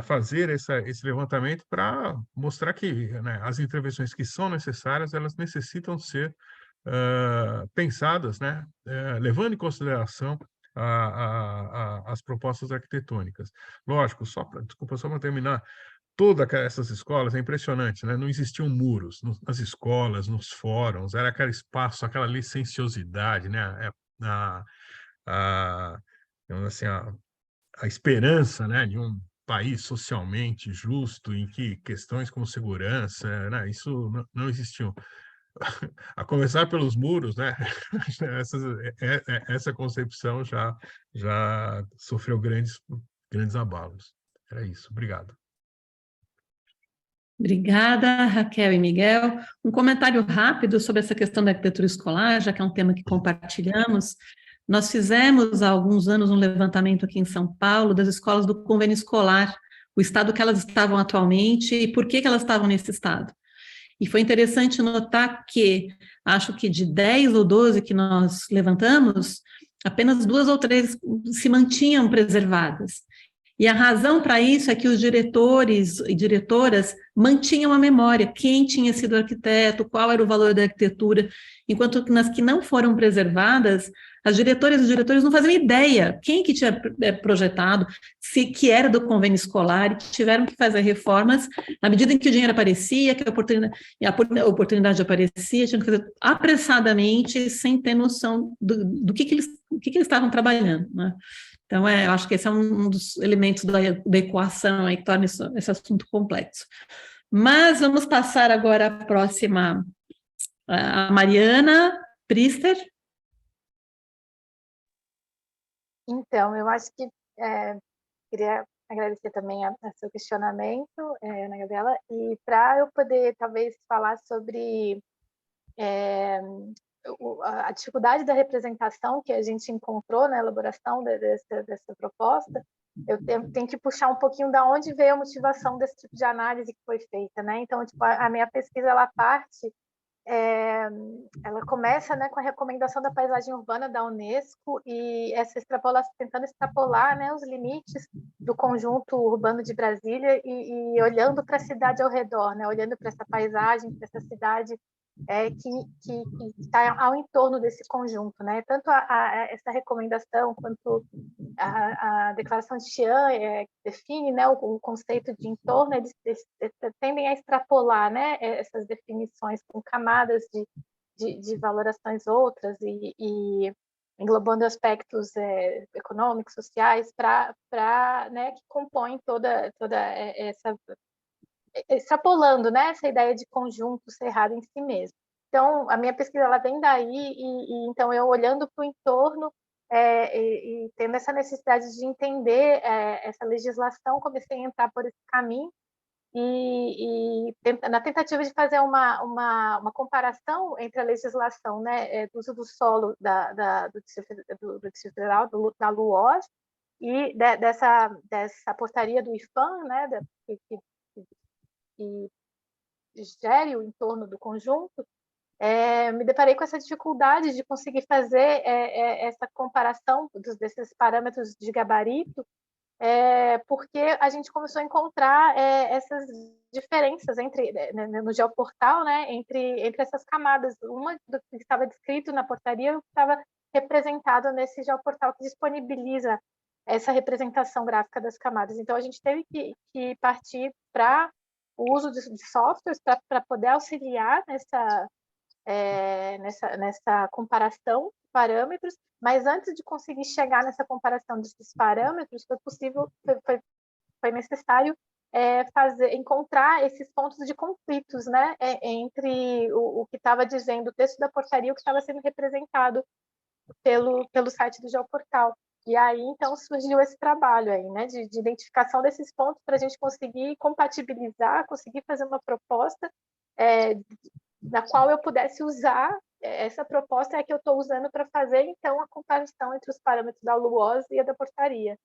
F: fazer esse levantamento para mostrar que, né, as intervenções que são necessárias, elas necessitam ser pensadas, né, levando em consideração as propostas arquitetônicas. Lógico, só para terminar, todas essas escolas, é impressionante, né? Não existiam muros nas escolas, nos fóruns, era aquele espaço, aquela licenciosidade, né? Digamos assim, a esperança, né, de um país socialmente justo, em que questões como segurança, né, isso não existiam. A começar pelos muros, né, essa concepção já sofreu grandes abalos. Era isso. Obrigado.
A: Obrigada, Raquel e Miguel. Um comentário rápido sobre essa questão da arquitetura escolar, já que é um tema que compartilhamos. Nós fizemos há alguns anos um levantamento aqui em São Paulo das escolas do convênio escolar, o estado que elas estavam atualmente e por que elas estavam nesse estado. E foi interessante notar que, acho que de 10 ou 12 que nós levantamos, apenas 2 ou 3 se mantinham preservadas. E a razão para isso é que os diretores e diretoras mantinham a memória, quem tinha sido arquiteto, qual era o valor da arquitetura, enquanto que nas que não foram preservadas, as diretoras e os diretores não faziam ideia quem que tinha projetado, se que era do convênio escolar, e tiveram que fazer reformas na medida em que o dinheiro aparecia, que a oportunidade aparecia, tinham que fazer apressadamente, sem ter noção do que eles estavam trabalhando, né? Então, eu acho que esse é um dos elementos da equação aí que torna esse assunto complexo. Mas vamos passar agora à próxima, a Mariana Priester.
B: Então, eu acho que queria agradecer também a seu questionamento, Ana Gabriela, e para eu poder, talvez, falar sobre a dificuldade da representação que a gente encontrou na elaboração dessa proposta, eu tenho que puxar um pouquinho da onde veio a motivação desse tipo de análise que foi feita, né? Então, tipo, a minha pesquisa, ela começa, né, com a recomendação da paisagem urbana da Unesco e tentando extrapolar, né, os limites do conjunto urbano de Brasília e olhando para a cidade ao redor, né, olhando para essa paisagem, para essa cidade que está ao entorno desse conjunto, né? Tanto essa recomendação quanto a declaração de Xi'an que define, né, o conceito de entorno, eles tendem a extrapolar, né, essas definições com camadas de valorações outras e englobando aspectos econômicos, sociais, para né, que compõem toda essa extrapolando, né, essa ideia de conjunto cerrado em si mesmo. Então, a minha pesquisa ela vem daí, e então eu olhando para o entorno e tendo essa necessidade de entender essa legislação, comecei a entrar por esse caminho e na tentativa de fazer uma comparação entre a legislação, né, do uso do solo do Distrito Federal, da LUOS, e dessa portaria do IFAM, né, que gere o entorno do conjunto, me deparei com essa dificuldade de conseguir fazer essa comparação desses parâmetros de gabarito, porque a gente começou a encontrar essas diferenças no geoportal, né, entre essas camadas, uma do que estava descrito na portaria e o que estava representado nesse geoportal que disponibiliza essa representação gráfica das camadas. Então, a gente teve que partir para o uso de softwares para poder auxiliar nessa comparação de parâmetros, mas antes de conseguir chegar nessa comparação desses parâmetros, foi necessário encontrar esses pontos de conflitos, né, entre o que estava dizendo o texto da portaria e o que estava sendo representado pelo site do Geoportal. E aí, então, surgiu esse trabalho aí, né, de identificação desses pontos para a gente conseguir compatibilizar, conseguir fazer uma proposta na qual eu pudesse usar essa proposta que eu estou usando para fazer, então, a comparação entre os parâmetros da LUOS e a da portaria.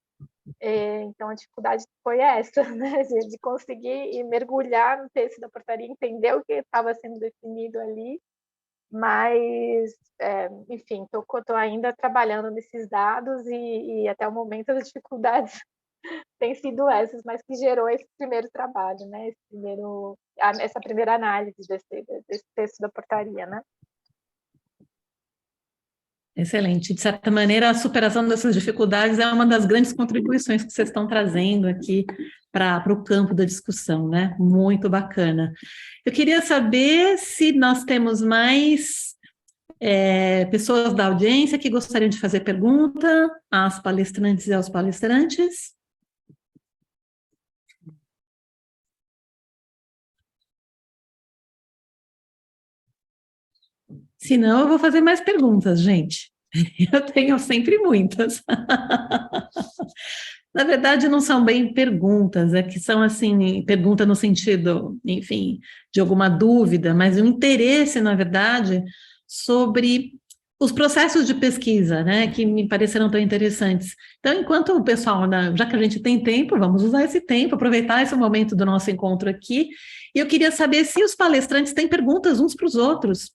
B: Então, a dificuldade foi essa, né, de conseguir mergulhar no texto da portaria, entender o que estava sendo definido ali, mas, enfim, estou ainda trabalhando nesses dados e até o momento as dificuldades têm sido essas, mas que gerou esse primeiro trabalho, né? Essa primeira análise desse texto da portaria, né?
A: Excelente. De certa maneira, a superação dessas dificuldades é uma das grandes contribuições que vocês estão trazendo aqui para o campo da discussão, né? Muito bacana. Eu queria saber se nós temos mais pessoas da audiência que gostariam de fazer pergunta às palestrantes e aos palestrantes. Se não, eu vou fazer mais perguntas, gente. Eu tenho sempre muitas. Na verdade, não são bem perguntas, é que são assim, pergunta no sentido, enfim, de alguma dúvida, mas o interesse, na verdade, sobre os processos de pesquisa, né, que me pareceram tão interessantes. Então, enquanto o pessoal, já que a gente tem tempo, vamos usar esse tempo, aproveitar esse momento do nosso encontro aqui. E eu queria saber se os palestrantes têm perguntas uns para os outros.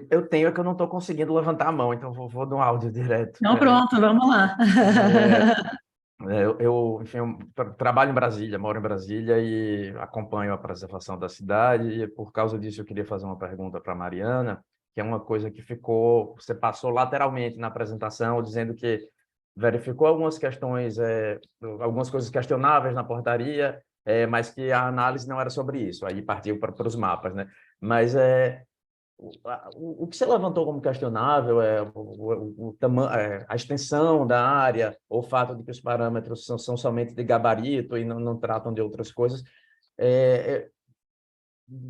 E: Eu tenho, é que eu não estou conseguindo levantar a mão, então vou no áudio direto.
A: Então, pronto, vamos lá.
E: Enfim, trabalho em Brasília, moro em Brasília e acompanho a preservação da cidade, e por causa disso eu queria fazer uma pergunta para a Mariana, que é uma coisa que você passou lateralmente na apresentação, dizendo que verificou algumas coisas questionáveis na portaria, mas que a análise não era sobre isso, aí partiu para os mapas, né? Mas o que você levantou como questionável é a extensão da área, ou o fato de que os parâmetros são somente de gabarito e não tratam de outras coisas.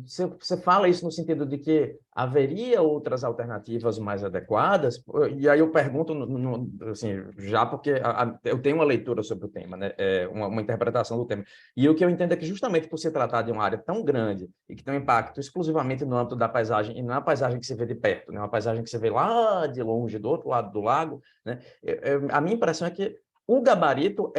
E: Você fala isso no sentido de que haveria outras alternativas mais adequadas? E aí eu pergunto, assim, já porque eu tenho uma leitura sobre o tema, né? Uma interpretação do tema. E o que eu entendo é que justamente por se tratar de uma área tão grande e que tem um impacto exclusivamente no âmbito da paisagem, e não é uma paisagem que se vê de perto, né? É uma paisagem que se vê lá de longe, do outro lado do lago, né? A minha impressão é que o gabarito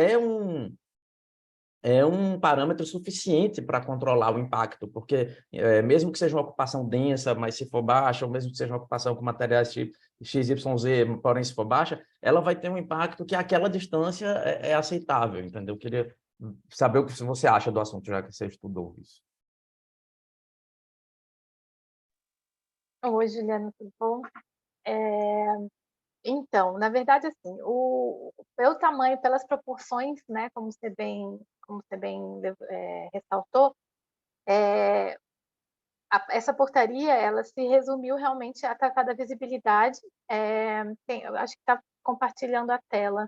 E: é um parâmetro suficiente para controlar o impacto, porque mesmo que seja uma ocupação densa, mas se for baixa, ou mesmo que seja uma ocupação com materiais tipo XYZ, porém se for baixa, ela vai ter um impacto que àquela distância é aceitável, entendeu? Eu queria saber o que você acha do assunto, já que você estudou isso.
B: Oi, Juliana, tudo bom? Então, na verdade, assim, pelo tamanho, pelas proporções, né, como você bem ressaltou, essa portaria, ela se resumiu realmente a tratar da visibilidade. Eu acho que está compartilhando a tela.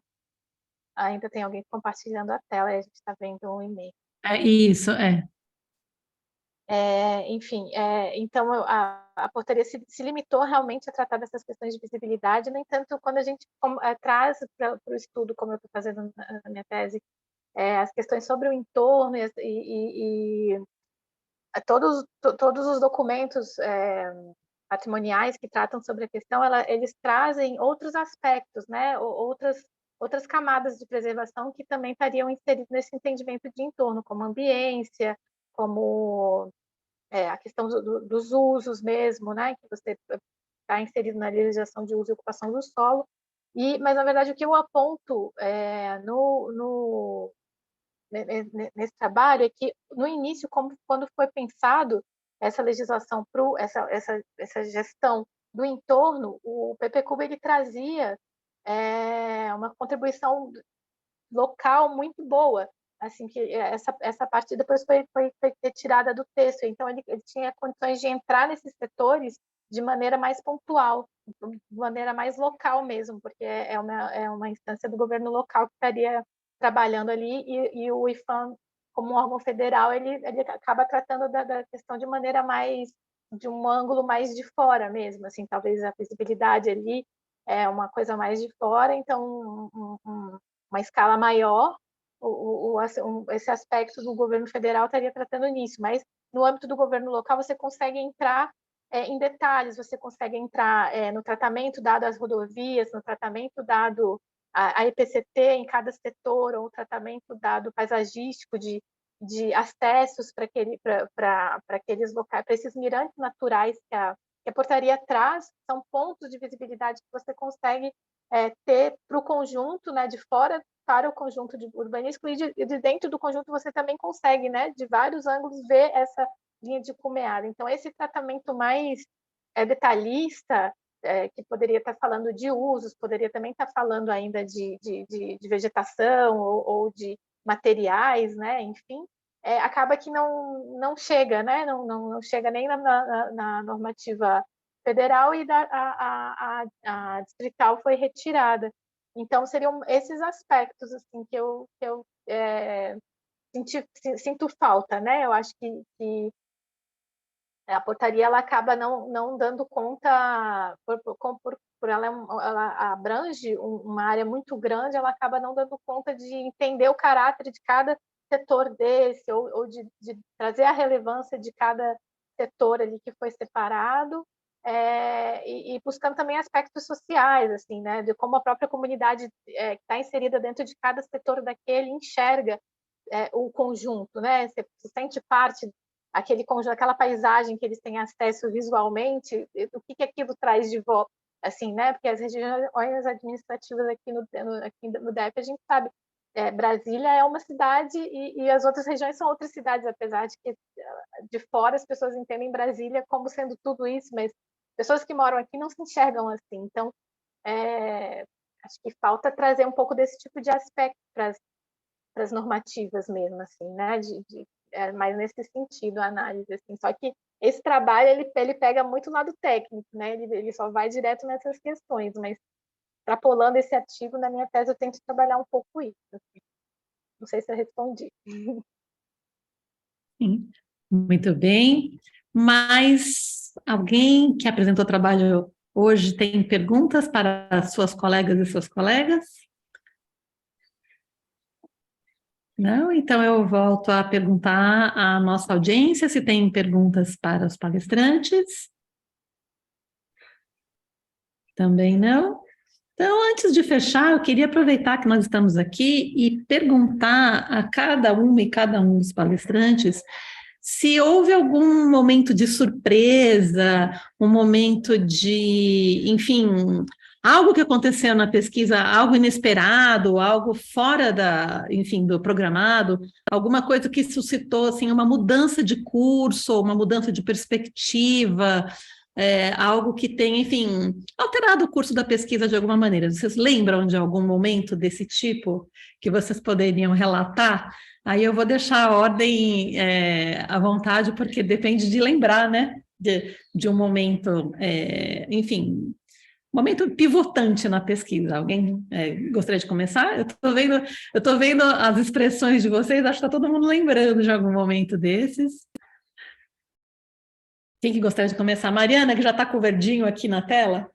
B: Ainda tem alguém compartilhando a tela e a gente está vendo um e-mail.
A: É isso, é.
B: Enfim, então a portaria se limitou realmente a tratar dessas questões de visibilidade. No entanto, quando a gente traz para o estudo, como eu estou fazendo na minha tese, as questões sobre o entorno e todos os documentos patrimoniais que tratam sobre a questão, eles trazem outros aspectos, né? Outras camadas de preservação que também estariam inseridos nesse entendimento de entorno, como ambiência, como a questão dos usos mesmo, né, que você está inserido na legislação de uso e ocupação do solo. Mas, na verdade, o que eu aponto nesse trabalho é que, no início, quando foi pensado essa legislação, essa gestão do entorno, o PPCUB ele trazia uma contribuição local muito boa, assim, que essa parte depois foi retirada do texto, então ele tinha condições de entrar nesses setores de maneira mais pontual, de maneira mais local mesmo, porque é uma instância do governo local que estaria trabalhando ali, e o IPHAN, como um órgão federal, ele acaba tratando da questão de maneira de um ângulo mais de fora mesmo, assim, talvez a visibilidade ali é uma coisa mais de fora, então uma escala maior, esse aspecto do governo federal estaria tratando nisso, mas no âmbito do governo local você consegue entrar em detalhes, você consegue entrar no tratamento dado às rodovias, no tratamento dado a EPCT em cada setor, ou o tratamento dado paisagístico de acessos para aqueles locais, para esses mirantes naturais que a portaria traz, são pontos de visibilidade que você consegue ter para o conjunto, né, de fora para o conjunto de urbanístico, e de dentro do conjunto você também consegue, né, de vários ângulos, ver essa linha de cumeada. Então, esse tratamento mais detalhista, que poderia estar falando de usos, poderia também estar falando ainda de vegetação ou de materiais, né, enfim, acaba que não chega, né, não chega nem na normativa federal, e a distrital foi retirada. Então, seriam esses aspectos assim, que eu sinto falta, né? Eu acho que A portaria ela acaba não dando conta, por ela, ela abrange uma área muito grande, ela acaba não dando conta de entender o caráter de cada setor desse, ou de trazer a relevância de cada setor ali que foi separado, e buscando também aspectos sociais, assim, né, de como a própria comunidade que está inserida dentro de cada setor daquele enxerga o conjunto, né, você se sente parte aquele conjunto, aquela paisagem que eles têm acesso visualmente, o que aquilo traz de volta, assim, né? Porque as regiões administrativas aqui no DF, a gente sabe, Brasília é uma cidade e as outras regiões são outras cidades, apesar de que de fora as pessoas entendem Brasília como sendo tudo isso, mas pessoas que moram aqui não se enxergam assim. Então, acho que falta trazer um pouco desse tipo de aspecto para as normativas mesmo, assim, né? Mais nesse sentido a análise, assim. Só que esse trabalho ele pega muito o lado técnico, né? Ele só vai direto nessas questões, mas extrapolando esse artigo na minha tese eu tento trabalhar um pouco isso. Assim. Não sei se eu respondi.
A: Sim, muito bem. Mas alguém que apresentou trabalho hoje tem perguntas para suas colegas e seus colegas? Não? Então eu volto a perguntar à nossa audiência se tem perguntas para os palestrantes. Também não. Então, antes de fechar, eu queria aproveitar que nós estamos aqui e perguntar a cada uma e cada um dos palestrantes se houve algum momento de surpresa, um momento de, enfim, algo que aconteceu na pesquisa, algo inesperado, algo fora enfim, do programado, alguma coisa que suscitou, assim, uma mudança de curso, uma mudança de perspectiva, algo que tem, enfim, alterado o curso da pesquisa de alguma maneira. Vocês lembram de algum momento desse tipo que vocês poderiam relatar? Aí eu vou deixar a ordem à vontade, porque depende de lembrar, né? De um momento, enfim, momento pivotante na pesquisa. Alguém gostaria de começar? Eu tô vendo as expressões de vocês, acho que está todo mundo lembrando de algum momento desses. Quem que gostaria de começar? Mariana, que já está com o verdinho aqui na tela.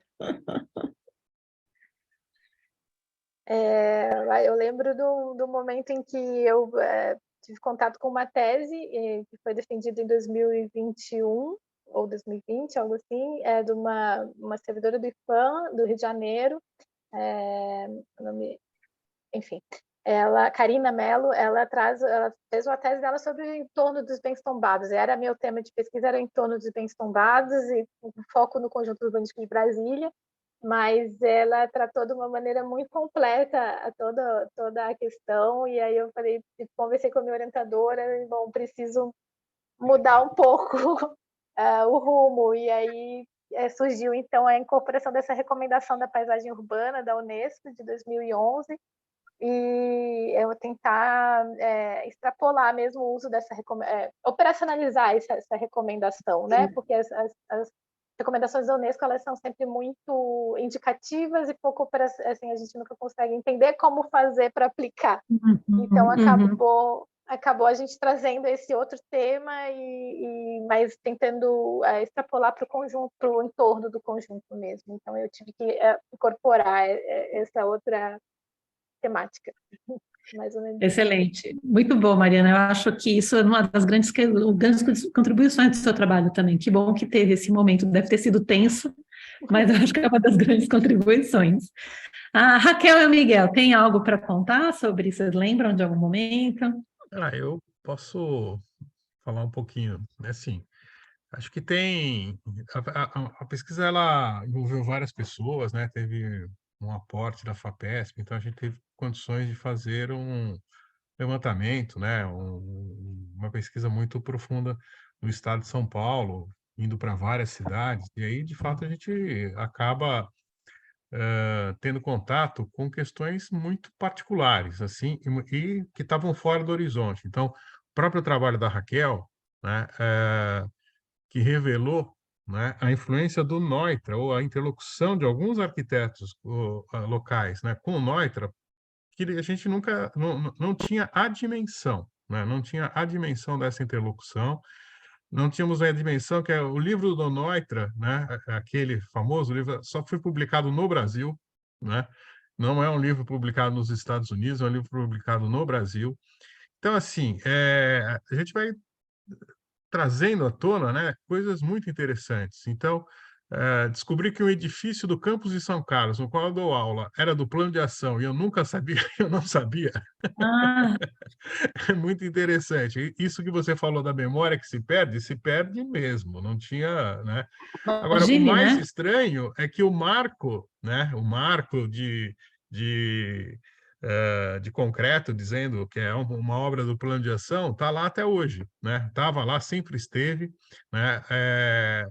B: Eu lembro do momento em que eu tive contato com uma tese que foi defendida em 2021 ou 2020, algo assim, de uma servidora do IPAM, do Rio de Janeiro, enfim, Karina Mello, ela fez uma tese dela sobre o entorno dos bens tombados. Era meu tema de pesquisa, era o entorno dos bens tombados e um foco no conjunto urbanístico de Brasília, mas ela tratou de uma maneira muito completa toda a questão, e aí eu falei, conversei com a minha orientadora, bom, preciso mudar um pouco o rumo, e aí surgiu então a incorporação dessa recomendação da paisagem urbana da Unesco de 2011, e eu tentar extrapolar mesmo o uso dessa operacionalizar essa recomendação, né? Porque as recomendações da Unesco, elas são sempre muito indicativas e pouco, assim, a gente nunca consegue entender como fazer para aplicar. Então, acabou a gente trazendo esse outro tema, mas tentando extrapolar para o conjunto, para o entorno do conjunto mesmo. Então, eu tive que incorporar essa outra temática. Mais ou menos.
A: Excelente. Muito bom, Mariana. Eu acho que isso é uma das grandes contribuições do seu trabalho também. Que bom que teve esse momento. Deve ter sido tenso, mas eu acho que é uma das grandes contribuições. A Raquel e o Miguel, tem algo para contar sobre isso? Vocês lembram de algum momento?
F: Eu posso falar um pouquinho. Assim, acho que tem... A pesquisa, ela envolveu várias pessoas, né? Teve um aporte da FAPESP, então a gente teve condições de fazer um levantamento, né? Uma pesquisa muito profunda no estado de São Paulo, indo para várias cidades, e aí, de fato, a gente acaba tendo contato com questões muito particulares, assim, e que estavam fora do horizonte. Então, o próprio trabalho da Raquel, né, que revelou, né, a influência do Neutra, ou a interlocução de alguns arquitetos locais, né, com o Neutra, que a gente nunca não tinha a dimensão, né, não tinha a dimensão dessa interlocução. não tínhamos a dimensão que o livro do Neutra, né, aquele famoso livro, só foi publicado no Brasil, né? Não é um livro publicado nos Estados Unidos, é um livro publicado no Brasil. Então, assim, a gente vai trazendo à tona, né, coisas muito interessantes. Então, descobri que o edifício do campus de São Carlos, no qual eu dou aula, era do plano de ação, e eu nunca sabia, eu não sabia.
A: Ah,
F: É muito interessante. Isso que você falou da memória que se perde mesmo, não tinha, né? Agora, o
A: imagine,
F: mais
A: né?
F: estranho é que o marco, né, o marco de concreto, dizendo que é uma obra do plano de ação, está lá até hoje, né? Estava lá, sempre esteve, né?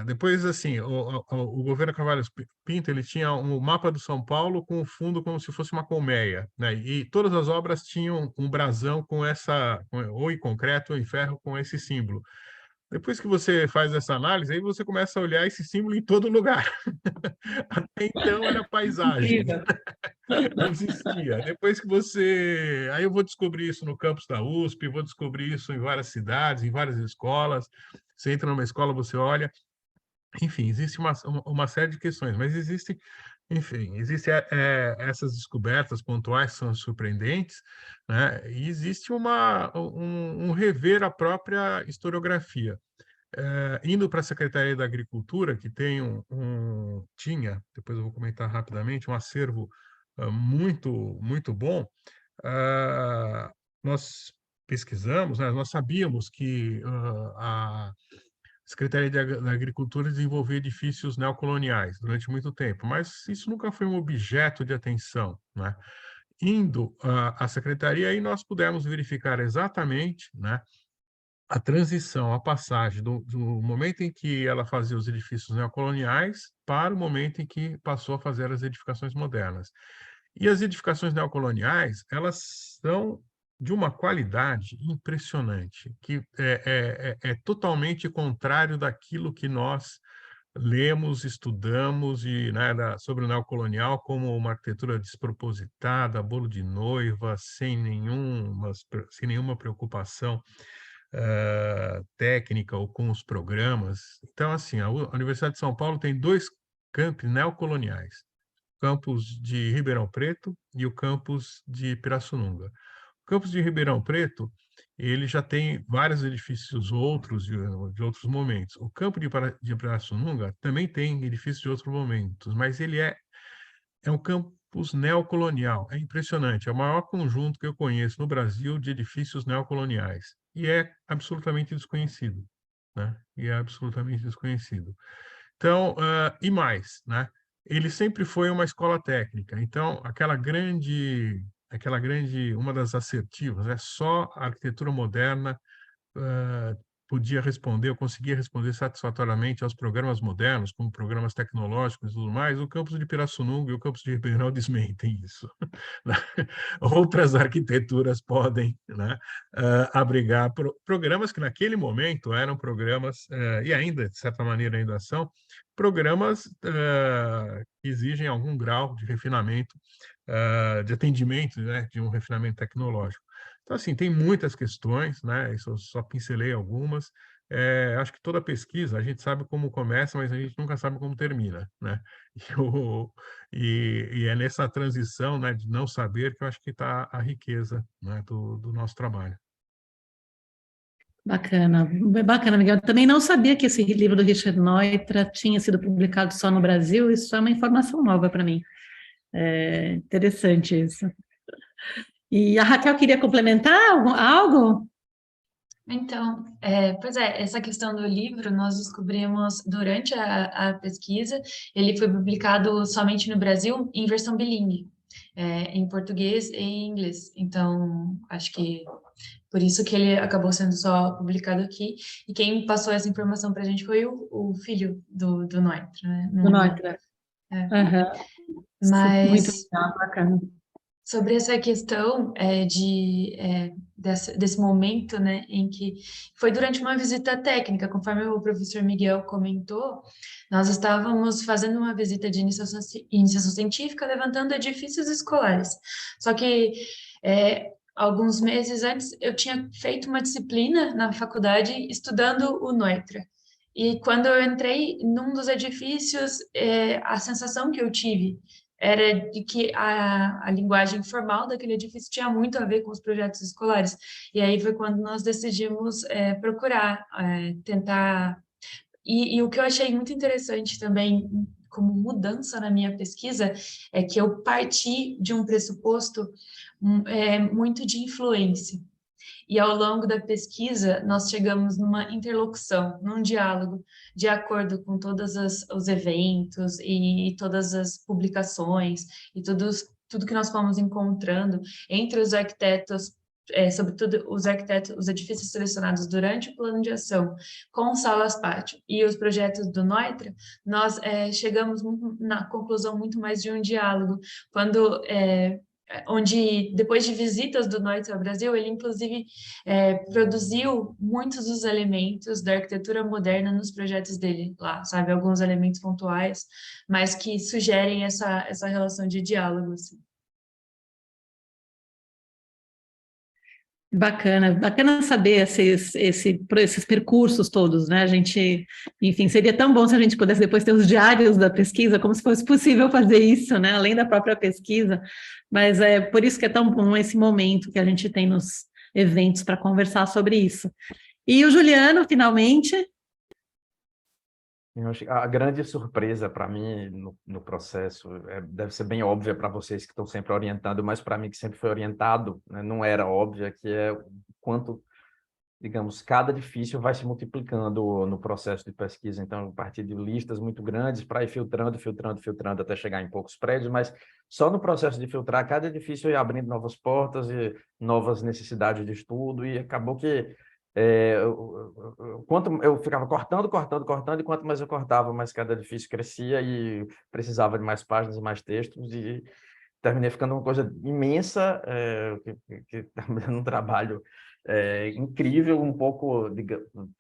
F: Depois, assim, o governo Carvalho Pinto, ele tinha um mapa do São Paulo com o fundo como se fosse uma colmeia, né? E todas as obras tinham um brasão com ou em concreto ou em ferro, com esse símbolo. Depois que você faz essa análise, aí você começa a olhar esse símbolo em todo lugar. Até então era paisagem,
A: Incrível.
F: não existia. Depois que você... Aí eu vou descobrir isso no campus da USP, vou descobrir isso em várias cidades, em várias escolas. Você entra numa escola, você olha... Enfim, existe uma série de questões, mas existe, enfim, existe essas descobertas pontuais que são surpreendentes, né? E existe um rever a própria historiografia. Indo para a Secretaria da Agricultura, que tem tinha, depois eu vou comentar rapidamente, um acervo muito, muito bom, nós pesquisamos, né? Nós sabíamos que a Secretaria da Agricultura desenvolveu edifícios neocoloniais durante muito tempo, mas isso nunca foi um objeto de atenção, né? Indo à secretaria, aí nós pudemos verificar exatamente, né, a transição, a passagem do momento em que ela fazia os edifícios neocoloniais para o momento em que passou a fazer as edificações modernas. E as edificações neocoloniais, elas são de uma qualidade impressionante, que é totalmente contrário daquilo que nós lemos, estudamos né, sobre o neocolonial como uma arquitetura despropositada, bolo de noiva, sem nenhuma preocupação técnica ou com os programas. Então, assim, a Universidade de São Paulo tem 2 campi neocoloniais, o campus de Ribeirão Preto e o campus de Pirassununga. O campus de Ribeirão Preto, ele já tem vários edifícios outros de outros momentos. O campo de Pirassununga também tem edifícios de outros momentos, mas ele é um campus neocolonial. É impressionante, é o maior conjunto que eu conheço no Brasil de edifícios neocoloniais. E é absolutamente desconhecido, né? E é absolutamente desconhecido. Então, e mais, né? Ele sempre foi uma escola técnica. Então, uma das assertivas, é só a arquitetura moderna podia responder, ou conseguia responder satisfatoriamente aos programas modernos, como programas tecnológicos e tudo mais. O campus de Pirassununga e o campus de Ribeirão desmentem isso. Outras arquiteturas podem, né, abrigar programas que naquele momento eram programas, e ainda, de certa maneira, ainda são, programas que exigem algum grau de refinamento, de atendimento, né, de um refinamento tecnológico. Então, assim, tem muitas questões, né? Isso eu só pincelei algumas. Acho que toda pesquisa, a gente sabe como começa, mas a gente nunca sabe como termina, né? E é nessa transição, né, de não saber que eu acho que está a riqueza, né, do nosso trabalho.
A: Bacana, bacana, Miguel. Eu também não sabia que esse livro do Richard Neutra tinha sido publicado só no Brasil, isso é uma informação nova para mim. É interessante isso. E a Raquel queria complementar algo?
C: Então, pois é, essa questão do livro nós descobrimos durante a pesquisa, ele foi publicado somente no Brasil em versão bilíngue, em português e em inglês. Então, acho que por isso que ele acabou sendo só publicado aqui. E quem passou essa informação para a gente foi o filho do Neutra, né?
A: Do Neutra.
C: Uhum.
A: Muito
C: Mas
A: legal, bacana.
C: sobre essa questão desse momento, né, em que foi durante uma visita técnica, conforme o professor Miguel comentou, nós estávamos fazendo uma visita de iniciação científica, levantando edifícios escolares. Só que alguns meses antes, eu tinha feito uma disciplina na faculdade estudando o Neutra. E quando eu entrei num dos edifícios, a sensação que eu tive era de que a linguagem formal daquele edifício tinha muito a ver com os projetos escolares. E aí foi quando nós decidimos procurar, tentar... E o que eu achei muito interessante também, como mudança na minha pesquisa, é que eu parti de um pressuposto muito de influência. E ao longo da pesquisa, nós chegamos numa interlocução, num diálogo, de acordo com todos os eventos e todas as publicações e tudo que nós fomos encontrando entre os arquitetos, sobretudo os arquitetos, os edifícios selecionados durante o plano de ação, com salas pátio e os projetos do Neutra, nós chegamos na conclusão muito mais de um diálogo, onde, depois de visitas do Neutra ao Brasil, ele, inclusive, produziu muitos dos elementos da arquitetura moderna nos projetos dele lá, sabe? Alguns elementos pontuais, mas que sugerem essa relação de diálogo, assim.
A: Bacana, bacana saber esses percursos todos, né? A gente, enfim, seria tão bom se a gente pudesse depois ter os diários da pesquisa, como se fosse possível fazer isso, né? Além da própria pesquisa, mas é por isso que é tão bom esse momento que a gente tem nos eventos para conversar sobre isso. E o Juliano, finalmente.
E: Eu acho que a grande surpresa para mim no processo deve ser bem óbvia para vocês que estão sempre orientando, mas para mim que sempre foi orientado, né, não era óbvia, que é o quanto, digamos, cada edifício vai se multiplicando no processo de pesquisa. Então, a partir de listas muito grandes para ir filtrando até chegar em poucos prédios, mas só no processo de filtrar, cada edifício ia abrindo novas portas e novas necessidades de estudo, e acabou que quanto eu ficava cortando, e quanto mais eu cortava, mais cada edifício crescia e precisava de mais páginas, mais textos, e terminei ficando uma coisa imensa, que terminou um trabalho incrível, um pouco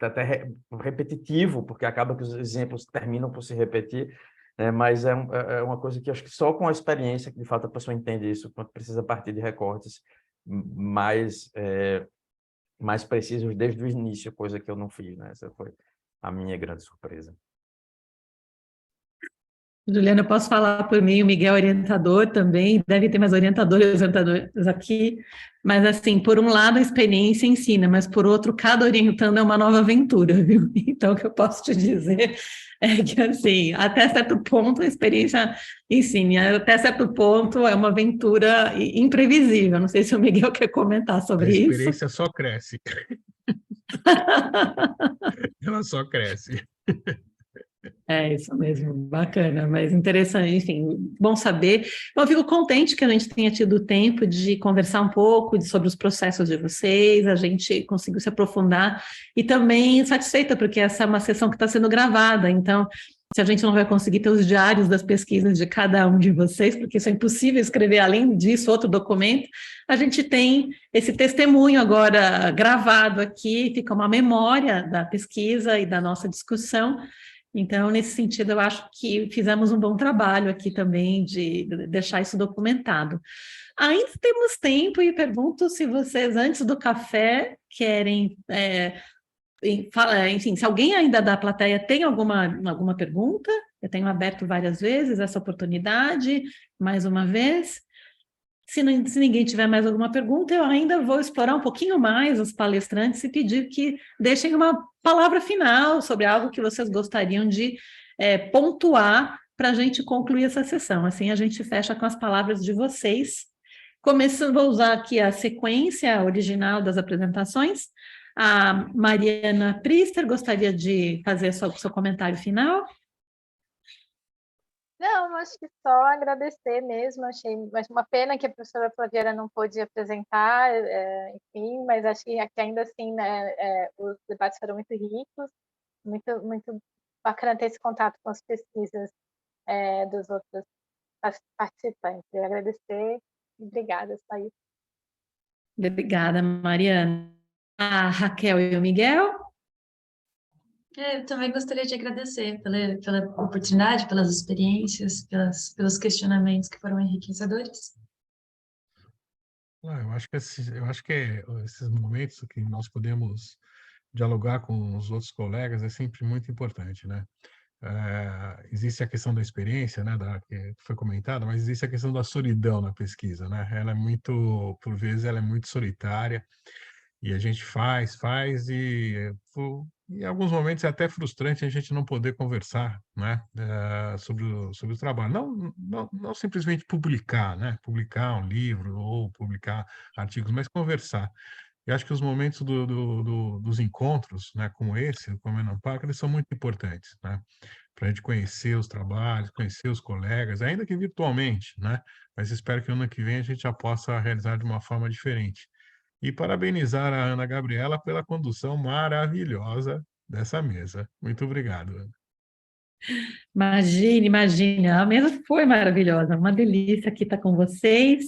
E: até repetitivo, porque acaba que os exemplos terminam por se repetir, mas é uma coisa que acho que só com a experiência, que de fato a pessoa entende isso, quando precisa partir de recortes mais precisos desde o início, coisa que eu não fiz, né? Essa foi a minha grande surpresa.
A: Juliana, eu posso falar por mim, o Miguel é orientador também, deve ter mais orientadores aqui, mas assim, por um lado a experiência ensina, mas por outro, cada orientando é uma nova aventura, viu? Então, o que eu posso te dizer é que assim, até certo ponto a experiência ensina, até certo ponto é uma aventura imprevisível. Não sei se o Miguel quer comentar sobre isso.
F: A experiência só cresce. Ela só cresce.
A: É isso mesmo, bacana, mas interessante, enfim, bom saber. Eu fico contente que a gente tenha tido tempo de conversar um pouco sobre os processos de vocês, a gente conseguiu se aprofundar e também satisfeita, porque essa é uma sessão que está sendo gravada, então, se a gente não vai conseguir ter os diários das pesquisas de cada um de vocês, porque isso é impossível escrever, além disso, outro documento, a gente tem esse testemunho agora gravado aqui, fica uma memória da pesquisa e da nossa discussão. Então, nesse sentido, eu acho que fizemos um bom trabalho aqui também de deixar isso documentado. Ainda temos tempo e pergunto se vocês, antes do café, querem... enfim, se alguém ainda da plateia tem alguma pergunta, eu tenho aberto várias vezes essa oportunidade, mais uma vez. Se ninguém tiver mais alguma pergunta, eu ainda vou explorar um pouquinho mais os palestrantes e pedir que deixem uma palavra final sobre algo que vocês gostariam de pontuar para a gente concluir essa sessão. Assim, a gente fecha com as palavras de vocês. Começando, vou usar aqui a sequência original das apresentações. A Mariana Priester gostaria de fazer seu comentário final.
B: Não, acho que só agradecer mesmo, achei uma pena que a professora Flaviana não pôde apresentar, enfim, mas acho que ainda assim, né, os debates foram muito ricos, muito, muito bacana ter esse contato com as pesquisas dos outros participantes. Eu agradecer e obrigada, só isso.
A: Obrigada, Mariana. A Raquel e o Miguel?
C: Eu também gostaria de agradecer pela oportunidade, pelas experiências, pelos questionamentos que foram enriquecedores.
F: Eu acho que esses momentos que nós podemos dialogar com os outros colegas é sempre muito importante, né? Existe a questão da experiência, né, que foi comentada, mas existe a questão da solidão na pesquisa, né? Ela é muito, por vezes, ela é muito solitária e a gente faz e em alguns momentos é até frustrante a gente não poder conversar, né, sobre o trabalho. Não simplesmente publicar, né? Publicar um livro ou publicar artigos, mas conversar. Eu acho que os momentos dos encontros, né, como esse, como o Enampac, eles são muito importantes, né, para a gente conhecer os trabalhos, conhecer os colegas, ainda que virtualmente, né, mas espero que ano que vem a gente já possa realizar de uma forma diferente. E parabenizar a Ana Gabriela pela condução maravilhosa dessa mesa. Muito obrigado, Ana.
A: Imagine, a mesa foi maravilhosa, uma delícia aqui estar com vocês.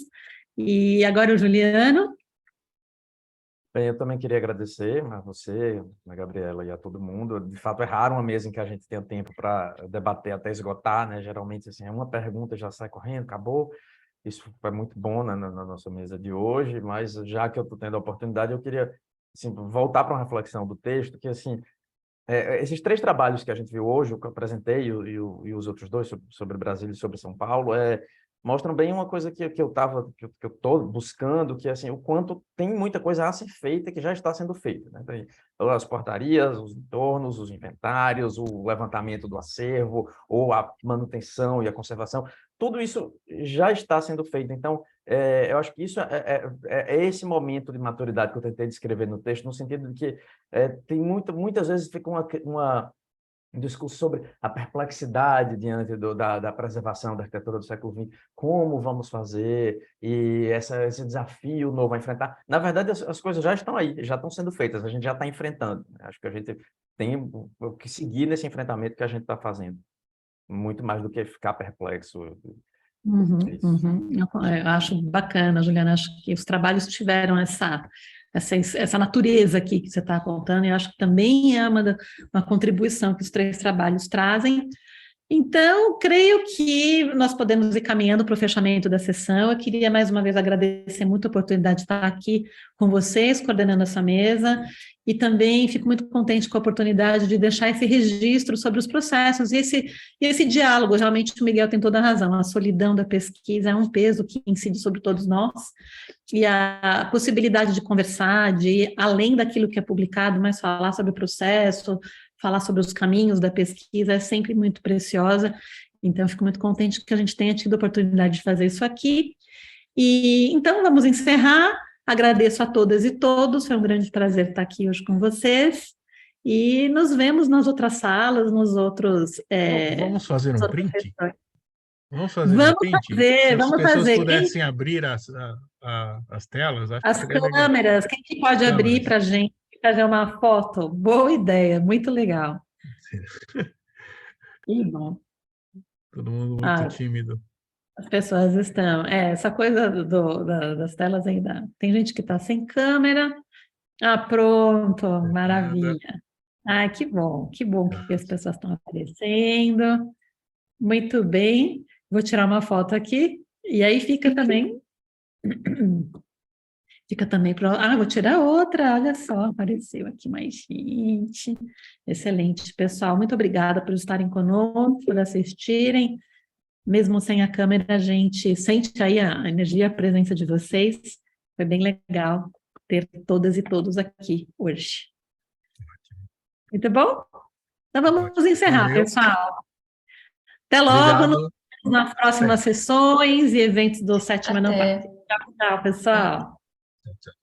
A: E agora o Juliano.
E: Bem, eu também queria agradecer a você, a Gabriela e a todo mundo. De fato, é raro uma mesa em que a gente tenha tempo para debater até esgotar, né? Geralmente, assim, é uma pergunta já sai correndo, acabou. Isso foi muito bom, né, na nossa mesa de hoje, mas já que eu estou tendo a oportunidade, eu queria assim, voltar para uma reflexão do texto, que assim, esses 3 trabalhos que a gente viu hoje, o que eu apresentei e os outros 2 sobre Brasília e sobre São Paulo, mostram bem uma coisa que eu estou buscando, que assim, o quanto tem muita coisa a ser feita que já está sendo feita, né? Tem as portarias, os entornos, os inventários, o levantamento do acervo, ou a manutenção e a conservação, tudo isso já está sendo feito. Então, eu acho que isso é esse momento de maturidade que eu tentei descrever no texto, no sentido de que tem muitas vezes fica um discurso sobre a perplexidade diante da preservação da arquitetura do século XX, como vamos fazer, e esse desafio novo a enfrentar. Na verdade, as coisas já estão aí, já estão sendo feitas, a gente já está enfrentando. Acho que a gente tem o que seguir nesse enfrentamento que a gente está fazendo, muito mais do que ficar perplexo. É isso.
A: Eu acho bacana, Juliana, acho que os trabalhos tiveram essa natureza aqui que você está apontando, e eu acho que também é uma contribuição que os 3 trabalhos trazem. Então, creio que nós podemos ir caminhando para o fechamento da sessão. Eu queria mais uma vez agradecer muito a oportunidade de estar aqui com vocês, coordenando essa mesa, e também fico muito contente com a oportunidade de deixar esse registro sobre os processos e esse diálogo. Realmente o Miguel tem toda a razão, a solidão da pesquisa é um peso que incide sobre todos nós, e a possibilidade de conversar, de ir além daquilo que é publicado, mas falar sobre o processo, falar sobre os caminhos da pesquisa é sempre muito preciosa, então eu fico muito contente que a gente tenha tido a oportunidade de fazer isso aqui. E então vamos encerrar, agradeço a todas e todos, foi um grande prazer estar aqui hoje com vocês, e nos vemos nas outras salas, nos outros...
F: Vamos fazer um print?
A: sessões.
F: Vamos fazer um print? Se as
A: Vamos
F: pessoas
A: fazer.
F: pudessem abrir as telas, acho que
A: As
F: seria legal.
A: câmeras, quem que pode abrir para a gente fazer uma foto? Boa ideia, muito legal. Que bom.
F: Todo mundo muito tímido.
A: As pessoas estão... essa coisa das telas ainda... Tem gente que está sem câmera. Pronto, maravilha. Que bom que as pessoas estão aparecendo. Muito bem. Vou tirar uma foto aqui. E aí fica também... vou tirar outra, olha só, apareceu aqui mais gente. Excelente, pessoal, muito obrigada por estarem conosco, por assistirem. Mesmo sem a câmera, a gente sente aí a energia, a presença de vocês. Foi bem legal ter todas e todos aqui hoje. Muito bom? Então vamos encerrar, pessoal. Até logo nas próximas sessões e eventos do Sétima Não Parte. Tchau, pessoal.
F: Tchau.